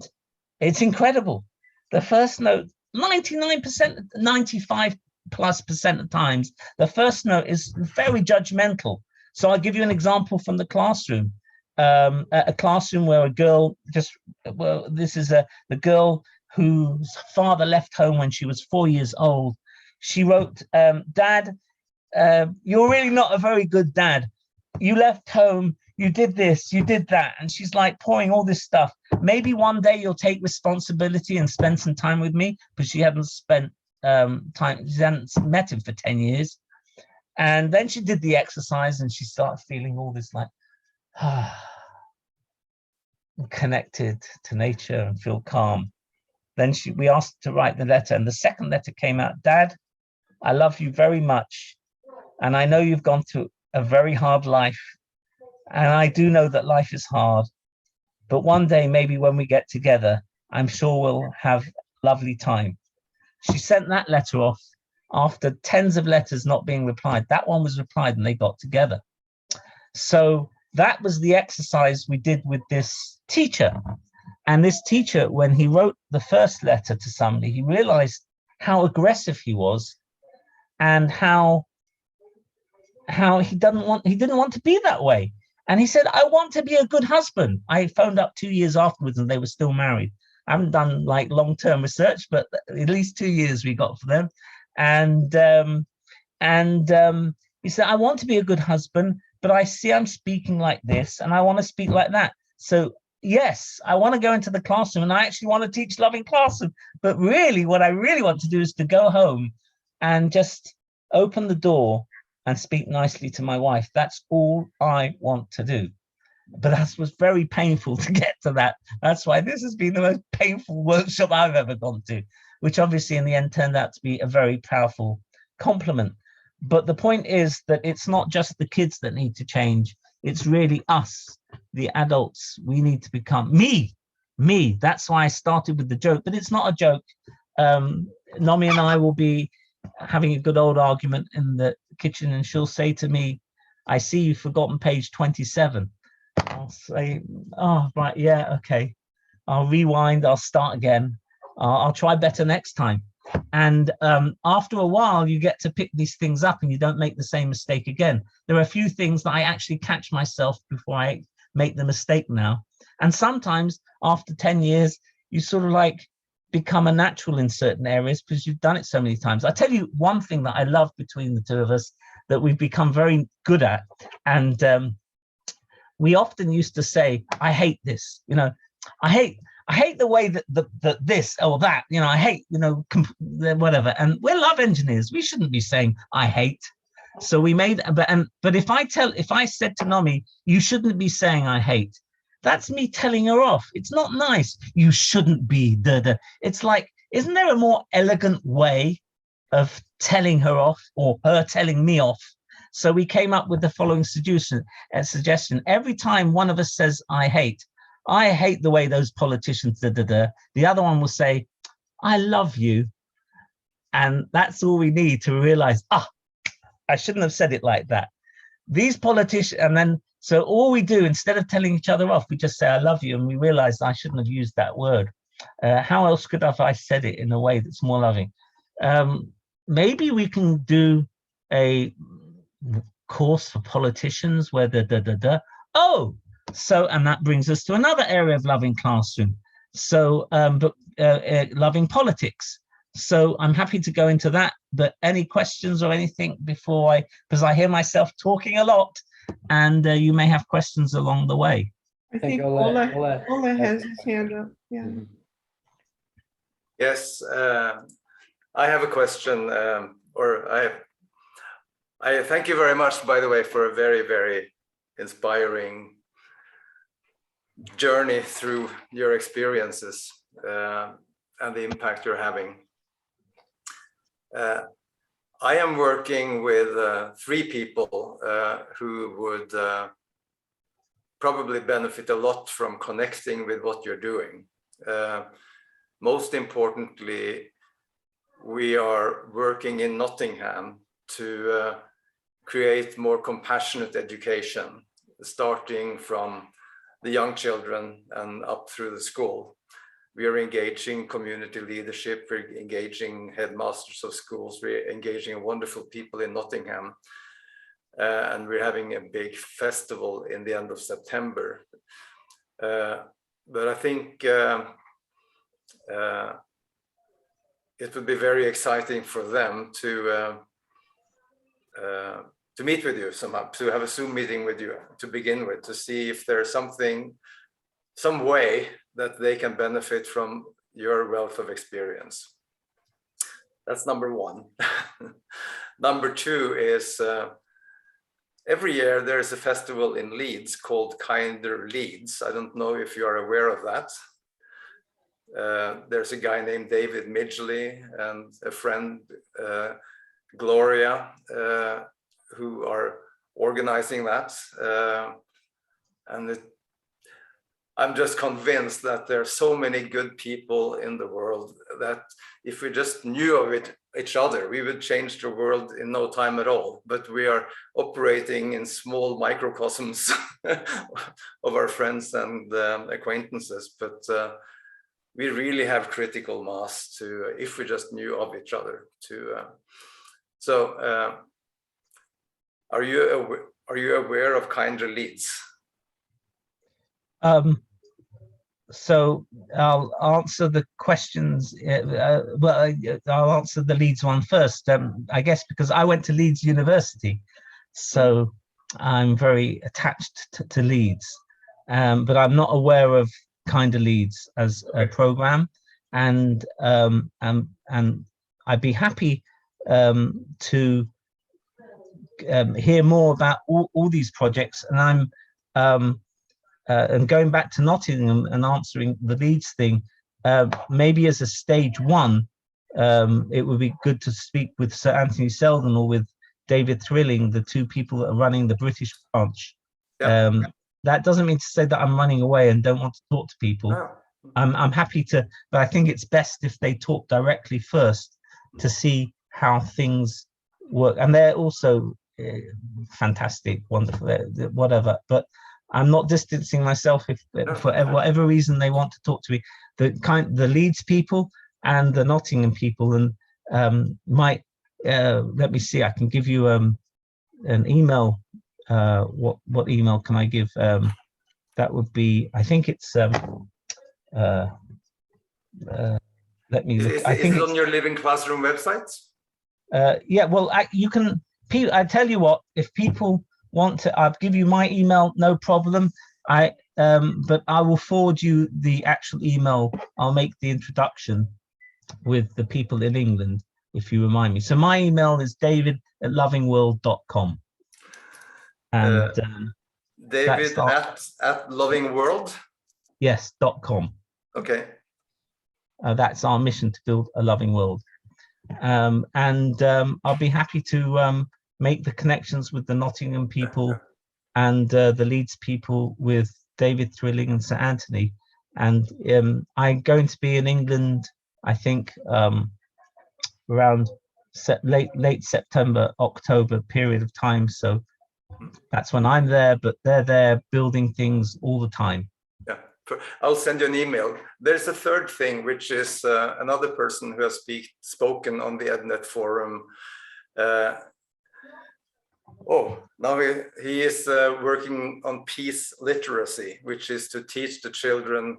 it's incredible. The first note, 99%, 95+% of times, the first note is very judgmental. So I'll give you an example from the classroom. A classroom where a girl this is the girl whose father left home when she was 4 years old. She wrote, Dad, you're really not a very good dad. You left home, you did this, you did that. And she's like pouring all this stuff. Maybe one day you'll take responsibility and spend some time with me, but she hadn't spent time, she hadn't met him for 10 years. And then she did the exercise and she started feeling all this like, connected to nature and feel calm. Then we asked her to write the letter, and the second letter came out. Dad, I love you very much, and I know you've gone through a very hard life, and I do know that life is hard, but one day, maybe when we get together, I'm sure we'll have a lovely time. She sent that letter off after tens of letters not being replied. That one was replied and they got together. So that was the exercise we did with this teacher. And this teacher, when he wrote the first letter to somebody, he realized how aggressive he was and how he didn't want to be that way. And he said, I want to be a good husband. I phoned up 2 years afterwards and they were still married. I haven't done like long-term research, but at least 2 years we got for them. And he said, I want to be a good husband, but I see I'm speaking like this and I want to speak like that. So yes, I want to go into the classroom and I actually want to teach loving classroom. But really, what I really want to do is to go home and just open the door and speak nicely to my wife. That's all I want to do. But that was very painful to get to that. That's why this has been the most painful workshop I've ever gone to, which obviously in the end turned out to be a very powerful compliment. But the point is that it's not just the kids that need to change. It's really us, the adults. We need to become me. That's why I started with the joke, but it's not a joke. Nomi and I will be having a good old argument in the kitchen and she'll say to me, I see you've forgotten page 27. I'll say, oh, right, yeah, okay. I'll rewind, I'll start again. I'll try better next time. And after a while, you get to pick these things up and you don't make the same mistake again. There are a few things that I actually catch myself before I make the mistake now. And sometimes after 10 years, you sort of like become a natural in certain areas because you've done it so many times. I tell you one thing that I love between the two of us that we've become very good at. And we often used to say, I hate this, I hate the way that this or that, I hate, whatever. And we're love engineers. We shouldn't be saying I hate. So we made, but if I said to Nomi, you shouldn't be saying I hate, that's me telling her off. It's not nice. You shouldn't be It's like, isn't there a more elegant way of telling her off or her telling me off? So we came up with the following suggestion. Every time one of us says, I hate the way those politicians, the other one will say, I love you. And that's all we need to realize, I shouldn't have said it like that. These politicians, and then, so all we do, instead of telling each other off, we just say, I love you. And we realize I shouldn't have used that word. How else could I said it in a way that's more loving? Maybe we can do a course for politicians where oh, So, and that brings us to another area of loving classroom. So, loving politics. So I'm happy to go into that, but any questions or anything before because I hear myself talking a lot, and you may have questions along the way. I think Ola Ola has his hand up. Yeah. Mhm. Yes, I have a question, I thank you very much, by the way, for a very, very inspiring journey through your experiences and the impact you're having. I am working with 3 people who would probably benefit a lot from connecting with what you're doing. Most importantly, we are working in Nottingham to create more compassionate education, starting from the young children and up through the school. We are engaging community leadership, we're engaging headmasters of schools, we're engaging wonderful people in Nottingham, and we're having a big festival in the end of September. But I think it would be very exciting for them to meet with you somehow, to have a Zoom meeting with you to begin with, to see if there's some way that they can benefit from your wealth of experience. That's number 1. Number 2 is every year there's a festival in Leeds called Kinder Leeds. I don't know if you are aware of that. There's a guy named David Midgley and a friend, Gloria, who are organizing that. I'm just convinced that there are so many good people in the world that if we just knew of each other, we would change the world in no time at all. But we are operating in small microcosms of our friends and acquaintances. But we really have critical mass to, if we just knew of each other. Are you aware of Kinder Leeds? So I'll answer the questions. I'll answer the Leeds one first. I guess because I went to Leeds University, so I'm very attached to Leeds. But I'm not aware of Kinder Leeds as a program, and I'd be happy to hear more about all these projects. And I'm and going back to Nottingham and answering the Leeds thing, maybe as a stage 1, it would be good to speak with Sir Anthony Selden or with David Thrilling, the 2 people that are running the British branch. Yeah. That doesn't mean to say that I'm running away and don't want to talk to people. No. I'm happy to, but I think it's best if they talk directly first to see how things work. And they're also fantastic, wonderful, whatever. But I'm not distancing myself if for whatever reason they want to talk to me. The Leeds people and the Nottingham people, and let me see, I can give you an email. What email can I give? That would be, I think it's let me look. I think it's on your Living Classroom website. Yeah, well, you can. I tell you what, if people want to, I'll give you my email, no problem. But I will forward you the actual email. I'll make the introduction with the people in England if you remind me. So my email is david@lovingworld.com. And David at lovingworld. Yes, .com. Okay. That's our mission, to build a loving world. I'll be happy to make the connections with the Nottingham people and the Leeds people with David Thrilling and Sir Anthony. And I'm going to be in England, I think, around late September, October period of time. So that's when I'm there, but they're there building things all the time. Yeah, I'll send you an email. There's a third thing, which is another person who has spoken on the EdNet forum Oh, now he is working on peace literacy, which is to teach the children.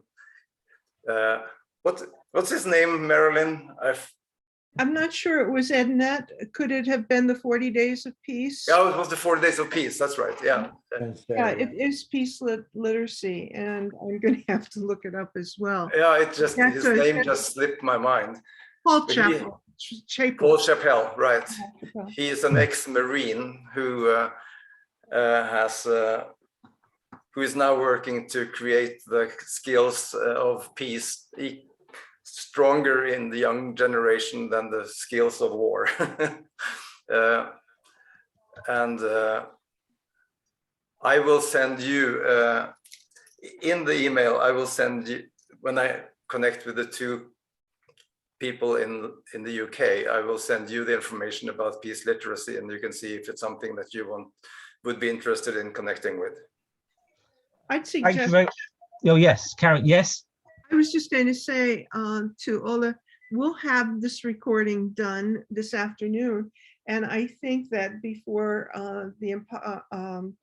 What's his name, Marilyn? I'm not sure it was EdNet. Could it have been the 40 Days of Peace? Yeah, it was the 40 Days of Peace. That's right. Yeah. Yeah, it is peace literacy, and I'm going to have to look it up as well. Yeah, it just That's his a- name just slipped my mind. Paul But Chappell. Paul Chappell, right? Chappell. He is an ex-Marine who who is now working to create the skills of peace stronger in the young generation than the skills of war. And I will send you in the email. I will send you, when I connect with the two people in the UK, I will send you the information about peace literacy, and you can see if it's something that you would be interested in connecting with. I'd Thank you suggest, very much. Oh, yes, Karen, yes. I was just going to say to Ola, we'll have this recording done this afternoon. And I think that before the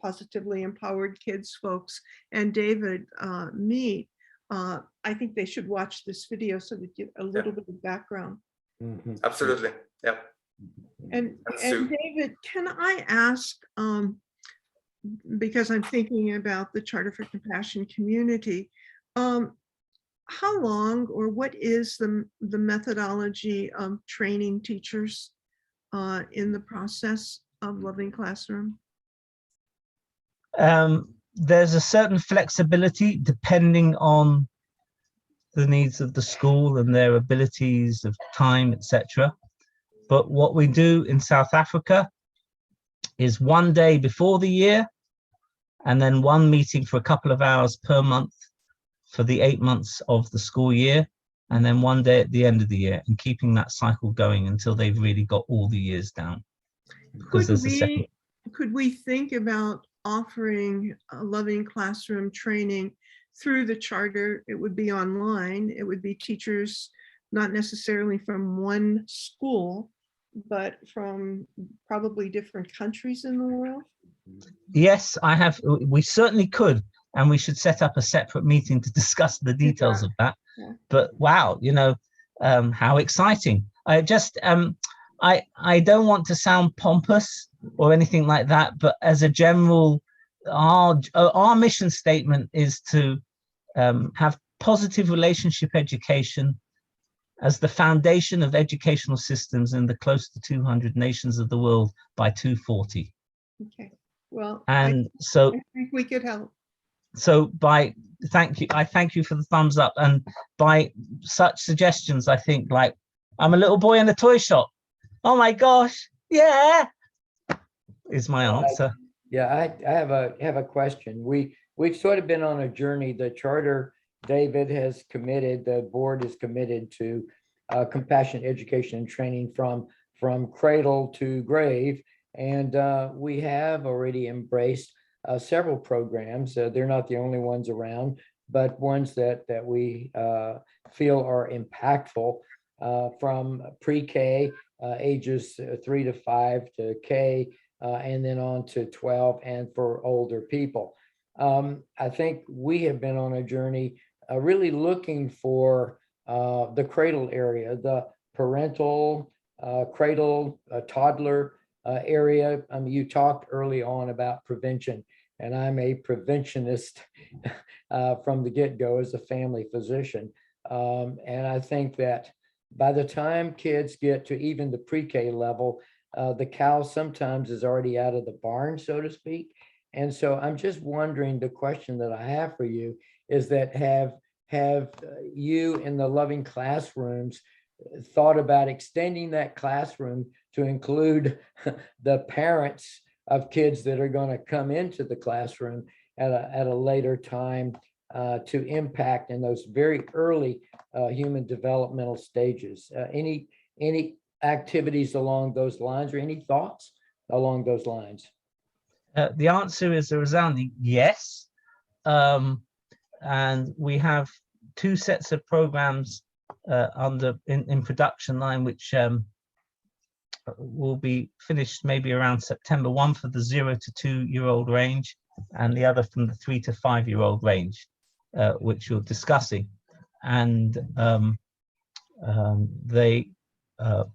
Positively Empowered Kids folks and David meet, I think they should watch this video so they get a little bit of background. Mhm. Absolutely. Yeah. And Sue. David, can I ask, because I'm thinking about the Charter for Compassion community, how long or what is the methodology of training teachers in the process of Loving Classroom? There's a certain flexibility depending on the needs of the school and their abilities of time, etc. But what we do in South Africa is one day before the year, and then one meeting for a couple of hours per month for the 8 months of the school year, and then one day at the end of the year, and keeping that cycle going until they've really got all the years down. Because Could we think about offering a Loving Classroom training through the charter? It would be online. It would be teachers, not necessarily from one school, but from probably different countries in the world. Yes, we certainly could, and we should set up a separate meeting to discuss the details of that. Yeah. But wow, how exciting. I don't want to sound pompous or anything like that, but as a general, our mission statement is to have positive relationship education as the foundation of educational systems in the close to 200 nations of the world by 2040. Okay, well, And I think we could help. So I thank you for the thumbs up, and by such suggestions, I think, like, I'm a little boy in a toy shop. Oh my gosh, yeah, is my answer. Yeah, I have a question. We've sort of been on a journey. The charter, David has committed, the board is committed to compassionate education and training from cradle to grave. And we have already embraced several programs. They're not the only ones around, but ones that we feel are impactful, from pre-K, ages 3 to 5 to K, and then on to 12, and for older people. I think we have been on a journey really looking for the cradle area, the parental cradle, toddler area. You talked early on about prevention, and I'm a preventionist from the get-go as a family physician. And I think that by the time kids get to even the pre-K level, the cow sometimes is already out of the barn, so to speak. And so I'm just wondering, the question that I have for you is that have you in the Loving Classrooms thought about extending that classroom to include the parents of kids that are going to come into the classroom at a later time to impact in those very early human developmental stages? Any activities along those lines, or any thoughts along those lines? The answer is a resounding yes. And we have 2 sets of programs in production line, which will be finished maybe around September, one for the 0 to 2-year-old range and the other from the 3 to 5-year-old range, which you're discussing. And they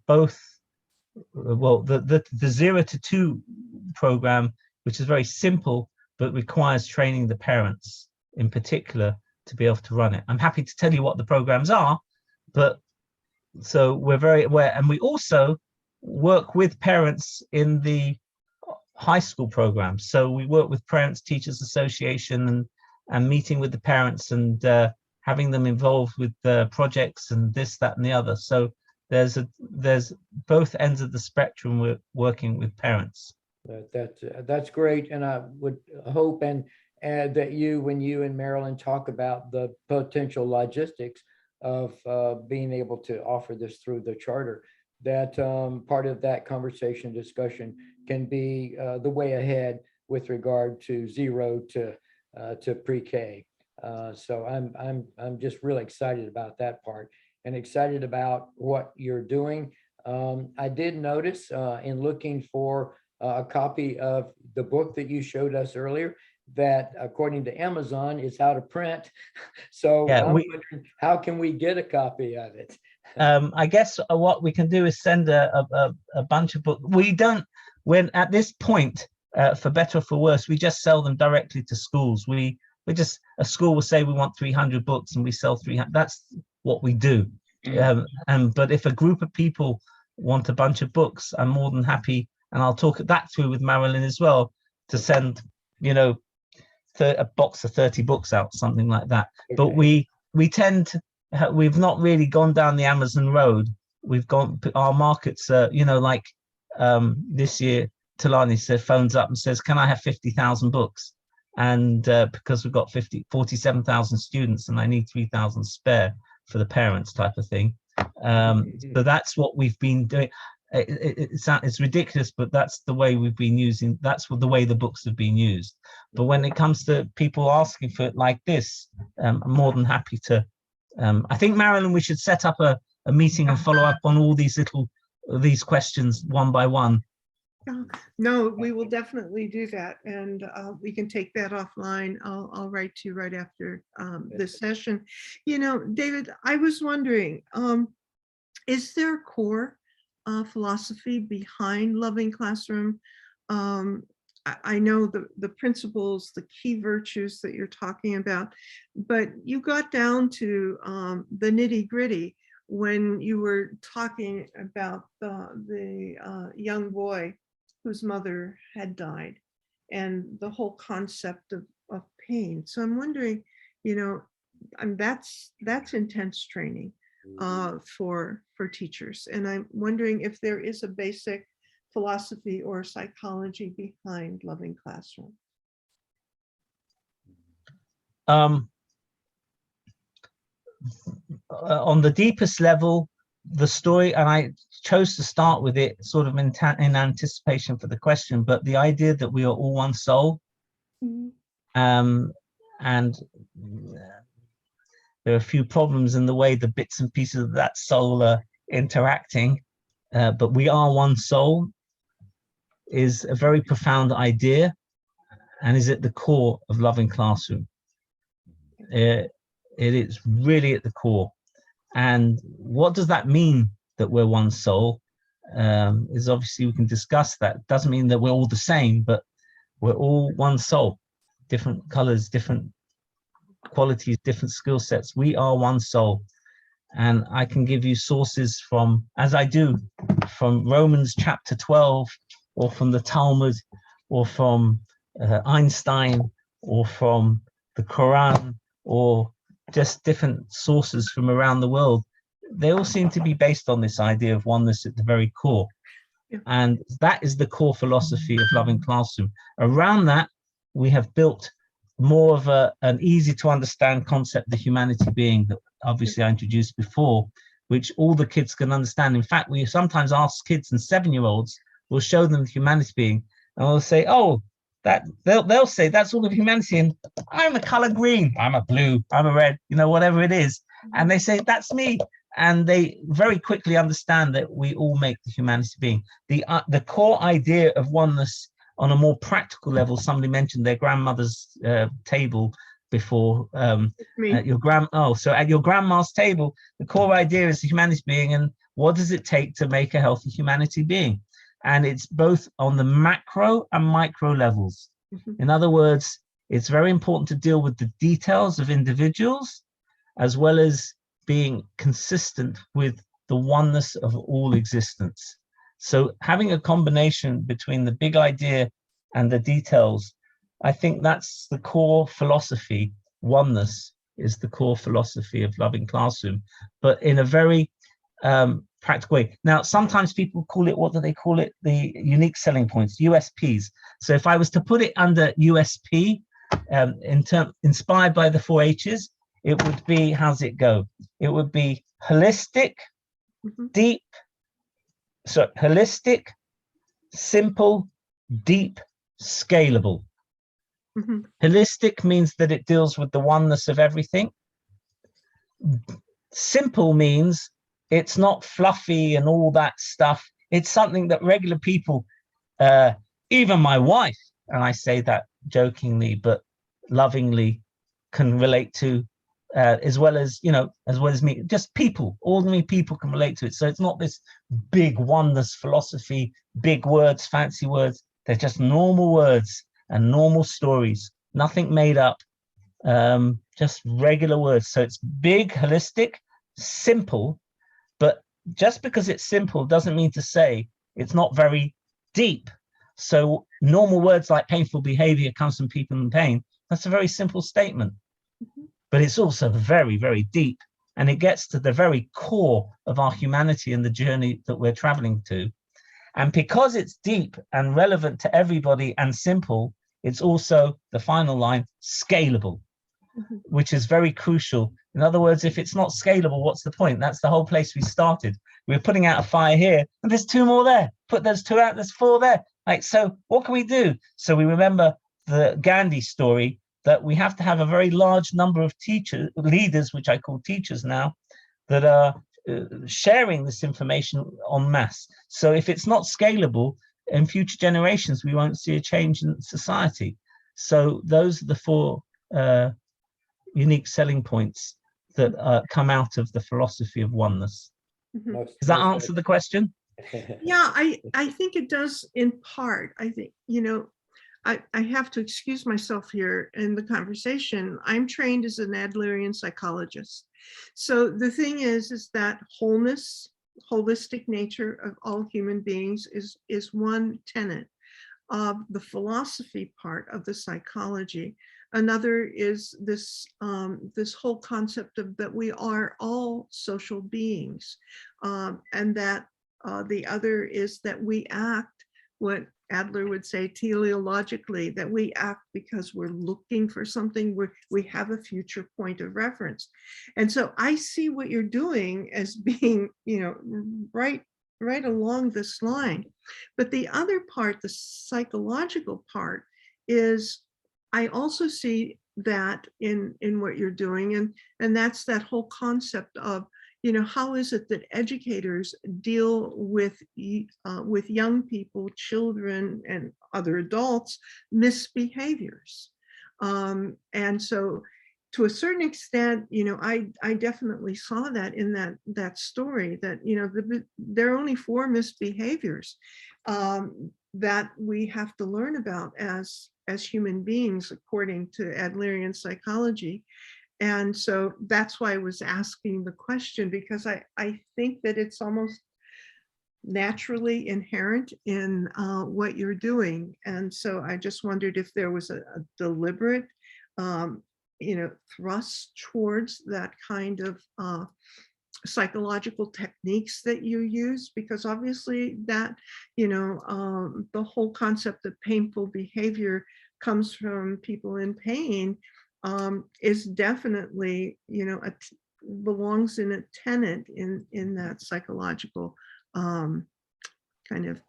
both, well, the 0 to 2 program, which is very simple, but requires training the parents in particular to be able to run it. I'm happy to tell you what the programs are, but so we're very aware, and we also work with parents in the high school programs. So we work with Parents Teachers Association and meeting with the parents and having them involved with the projects and this, that, and the other. So there's both ends of the spectrum. We're working with parents. That's great, and I would hope and add that when you and Marilyn talk about the potential logistics of being able to offer this through the charter, that part of that conversation discussion can be the way ahead with regard to 0 to pre-K. So I'm just really excited about that part and excited about what you're doing. I did notice in looking for a copy of the book that you showed us earlier, that according to Amazon, it's out of print. So yeah, I'm wondering, how can we get a copy of it? I guess what we can do is send a bunch of books. We don't, when at this point, for better or for worse, we just sell them directly to schools. We just, a school will say we want 300 books and we sell 300. That's what we do. But if a group of people want a bunch of books, I'm more than happy, and I'll talk that through with Marilyn as well, to send, you know, a box of 30 books out, something like that. Okay. But we tend to, we've not really gone down the Amazon road. We've gone, our markets, you know, like this year, Talani phones up and says, can I have 50,000 books? And because we've got 47,000 students and I need 3,000 spare for the parents, type of thing. So that's what we've been doing. It's ridiculous, but that's the way we've been using, that's the way the books have been used. But when it comes to people asking for it like this, I'm more than happy to. I think, Marilyn, we should set up a meeting and follow up on all these questions one by one. No, we will definitely do that, and we can take that offline. I'll write to you right after this session. You know, David, I was wondering, is there a core philosophy behind Loving Classroom? I know the principles, the key virtues that you're talking about, but you got down to the nitty gritty when you were talking about the young boy whose mother had died and the whole concept of pain. So I'm wondering, you know, that's intense training for teachers. And I'm wondering if there is a basic philosophy or psychology behind Loving Classroom. On the deepest level, the story, and I chose to start with it sort of in anticipation for the question, but the idea that we are all one soul, and there are a few problems in the way the bits and pieces of that soul are interacting, but we are one soul is a very profound idea and is at the core of Loving Classroom. It is really at the core. And what does that mean, that we're one soul? Is obviously, we can discuss that. It doesn't mean that we're all the same, but we're all one soul, different colors, different qualities, different skill sets. We are one soul. And I can give you sources from, as I do, from Romans chapter 12, or from the Talmud, or from Einstein, or from the Quran, or just different sources from around the world. They all seem to be based on this idea of oneness at the very core. Yeah. And that is the core philosophy of Loving Classroom. Around that, we have built more of an easy to understand concept, the humanity being, that obviously I introduced before, which all the kids can understand. In fact, we sometimes ask kids and 7-year-olds, we'll show them the humanity being, and we'll say, oh, that they'll say that's all of humanity, and I'm a color green, I'm a blue, I'm a red, you know, whatever it is. And they say, that's me. and they very quickly understand that we all make the humanity being. The core idea of oneness on a more practical level, somebody mentioned their grandmother's table before, Me. at so at your grandma's table, the core idea is the humanity being, and what does it take to make a healthy humanity being? And it's both on the macro and micro levels. Mhm. In other words, it's very important to deal with the details of individuals, as well as being consistent with the oneness of all existence. So having a combination between the big idea and the details, I think that's the core philosophy. Oneness is the core philosophy of Loving Classroom, but in a very practical way. Now, sometimes people call it, what do they call it? The unique selling points, USPs. So if I was to put it under USP, inspired by the 4 H's, it would be, how's it go? It would be holistic, Mhm. deep, holistic, simple, deep, scalable. Mhm. Holistic means that it deals with the oneness of everything. Simple means it's not fluffy and all that stuff. It's something that regular people, even my wife, and I say that jokingly but lovingly, can relate to, as well as, as well as me. Just people, ordinary people can relate to it. So it's not this big oneness philosophy, big words, fancy words. They're just normal words and normal stories, nothing made up, just regular words. So it's big, holistic, simple, but just because it's simple doesn't mean to say it's not very deep. So normal words like painful behavior comes from people in pain. That's a very simple statement, but it's also very, very deep, and it gets to the very core of our humanity and the journey that we're traveling to. And because it's deep and relevant to everybody and simple, it's also, the final line, scalable, Mhm. which is very crucial. In other words, if it's not scalable, what's the point? That's the whole place we started. We're putting out a fire here, and there's 2 more there. Put those 2 out, there's 4 there. Like, so what can we do? So we remember the Gandhi story, that we have to have a very large number of leaders, which I call teachers now, that are sharing this information en masse. So if it's not scalable, in future generations, we won't see a change in society. So those are the 4 unique selling points that come out of the philosophy of oneness. Mhm. Does that answer the question? Yeah, I think it does in part. I think, I have to excuse myself here in the conversation. I'm trained as an Adlerian psychologist. So the thing is that wholeness, holistic nature of all human beings is one tenet of the philosophy part of the psychology. Another is this this whole concept of that we are all social beings, and that the other is that we act, what Adler would say teleologically, that we act because we're looking for something, we have a future point of reference. And so I see what you're doing as being, right along this line. But the other part, the psychological part, is I also see that in what you're doing, and that's that whole concept of, how is it that educators deal with young people, children, and other adults misbehaviors. And so to a certain extent, I definitely saw that in that story, that, there are only 4 misbehaviors that we have to learn about as human beings, according to Adlerian psychology. And so that's why I was asking the question, because I think that it's almost naturally inherent in what you're doing. And so I just wondered if there was a deliberate, thrust towards that kind of psychological techniques that you use, because obviously that, the whole concept of painful behavior comes from people in pain, is definitely, belongs in a tenet in that psychological kind of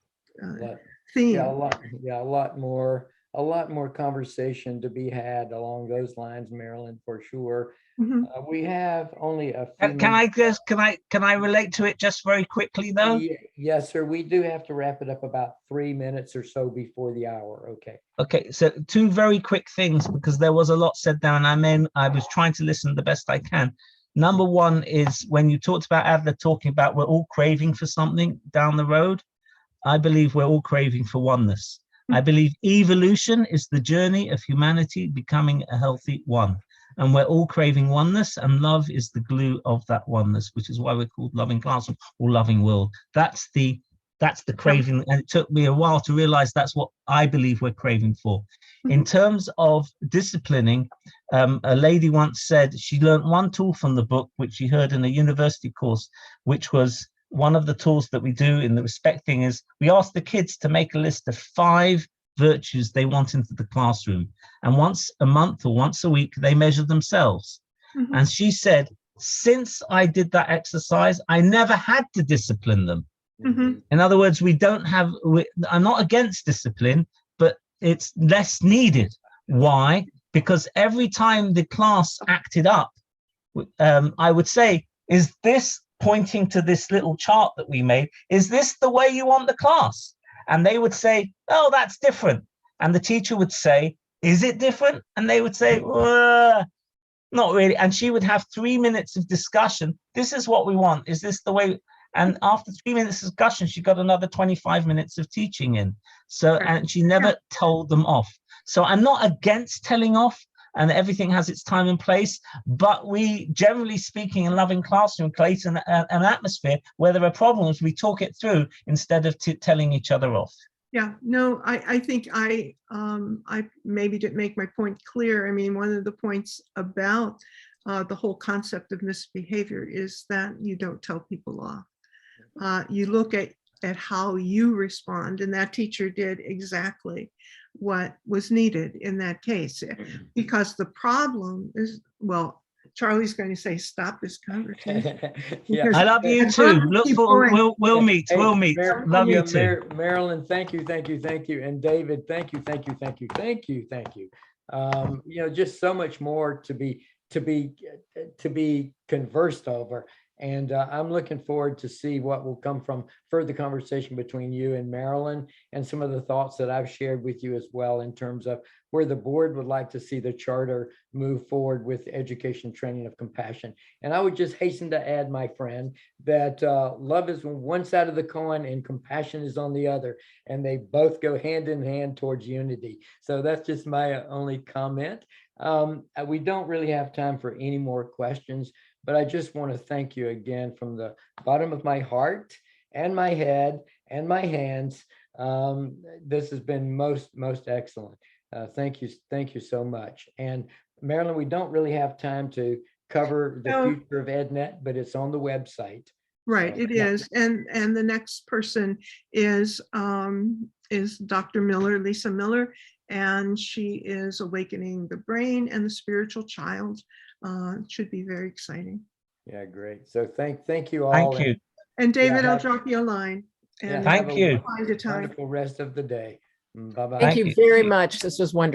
Lot- theme. Yeah, a lot more a lot more conversation to be had along those lines, Marilyn, for sure. Mhm. We have only a few Can I minutes. just can I relate to it just very quickly though? Yes, sir. We do have to wrap it up about 3 minutes or so before the hour. Okay. Okay, so two very quick things, because there was a lot said there, and I was trying to listen the best I can. Number one is when you talked about Adler talking about we're all craving for something down the road. I believe we're all craving for oneness. I believe evolution is the journey of humanity becoming a healthy one. And we're all craving oneness, and love is the glue of that oneness, which is why we're called Loving Classroom or Loving World. That's the craving. And it took me a while to realize that's what I believe we're craving for. In terms of disciplining, a lady once said she learned one tool from the book, which she heard in a university course, which was one of the tools that we do in the respect thing is we ask the kids to make a list of 5 virtues they want into the classroom. And once a month or once a week, they measure themselves. Mhm. And she said, since I did that exercise, I never had to discipline them. Mhm. In other words, I'm not against discipline, but it's less needed. Why? Because every time the class acted up, I would say, is this pointing to this little chart that we made? Is this the way you want the class? And they would say, oh, that's different. And the teacher would say, is it different? And they would say, not really. And she would have 3 minutes of discussion. This is what we want. Is this the way? And after 3 minutes of discussion, she got another 25 minutes of teaching in. So, and she never told them off. So I'm not against telling off, and everything has its time and place, but we, generally speaking, in Loving Classroom, create an atmosphere where there are problems, we talk it through instead of telling each other off. Yeah, no, I think I maybe didn't make my point clear. I mean, one of the points about the whole concept of misbehavior is that you don't tell people off. You look at how you respond, and that teacher did exactly what was needed in that case. Because the problem is, well, Charlie's going to say, stop this conversation. Yeah. I love you too. Look for, we'll meet. Hey, We'll meet. Love you too. Marilyn, thank you. And David, thank you. Just so much more to be conversed over. And I'm looking forward to see what will come from further conversation between you and Marilyn, and some of the thoughts that I've shared with you as well in terms of where the board would like to see the charter move forward with education training of compassion. And I would just hasten to add, my friend, that love is on one side of the coin and compassion is on the other, and they both go hand in hand towards unity. So that's just my only comment. We don't really have time for any more questions, but I just want to thank you again from the bottom of my heart and my head and my hands. This has been most excellent. Thank you so much. And Marilyn, we don't really have time to cover the future of EdNet, but it's on the website. Right, it is. And the next person is Dr. Miller, Lisa Miller, and she is awakening the brain and the spiritual child. It should be very exciting. Yeah, great. So thank you all. Thank you. And David, I'll drop you a line. And Thank you. find a time. Wonderful rest of the day. Bye-bye. Thank you very much. This was wonderful.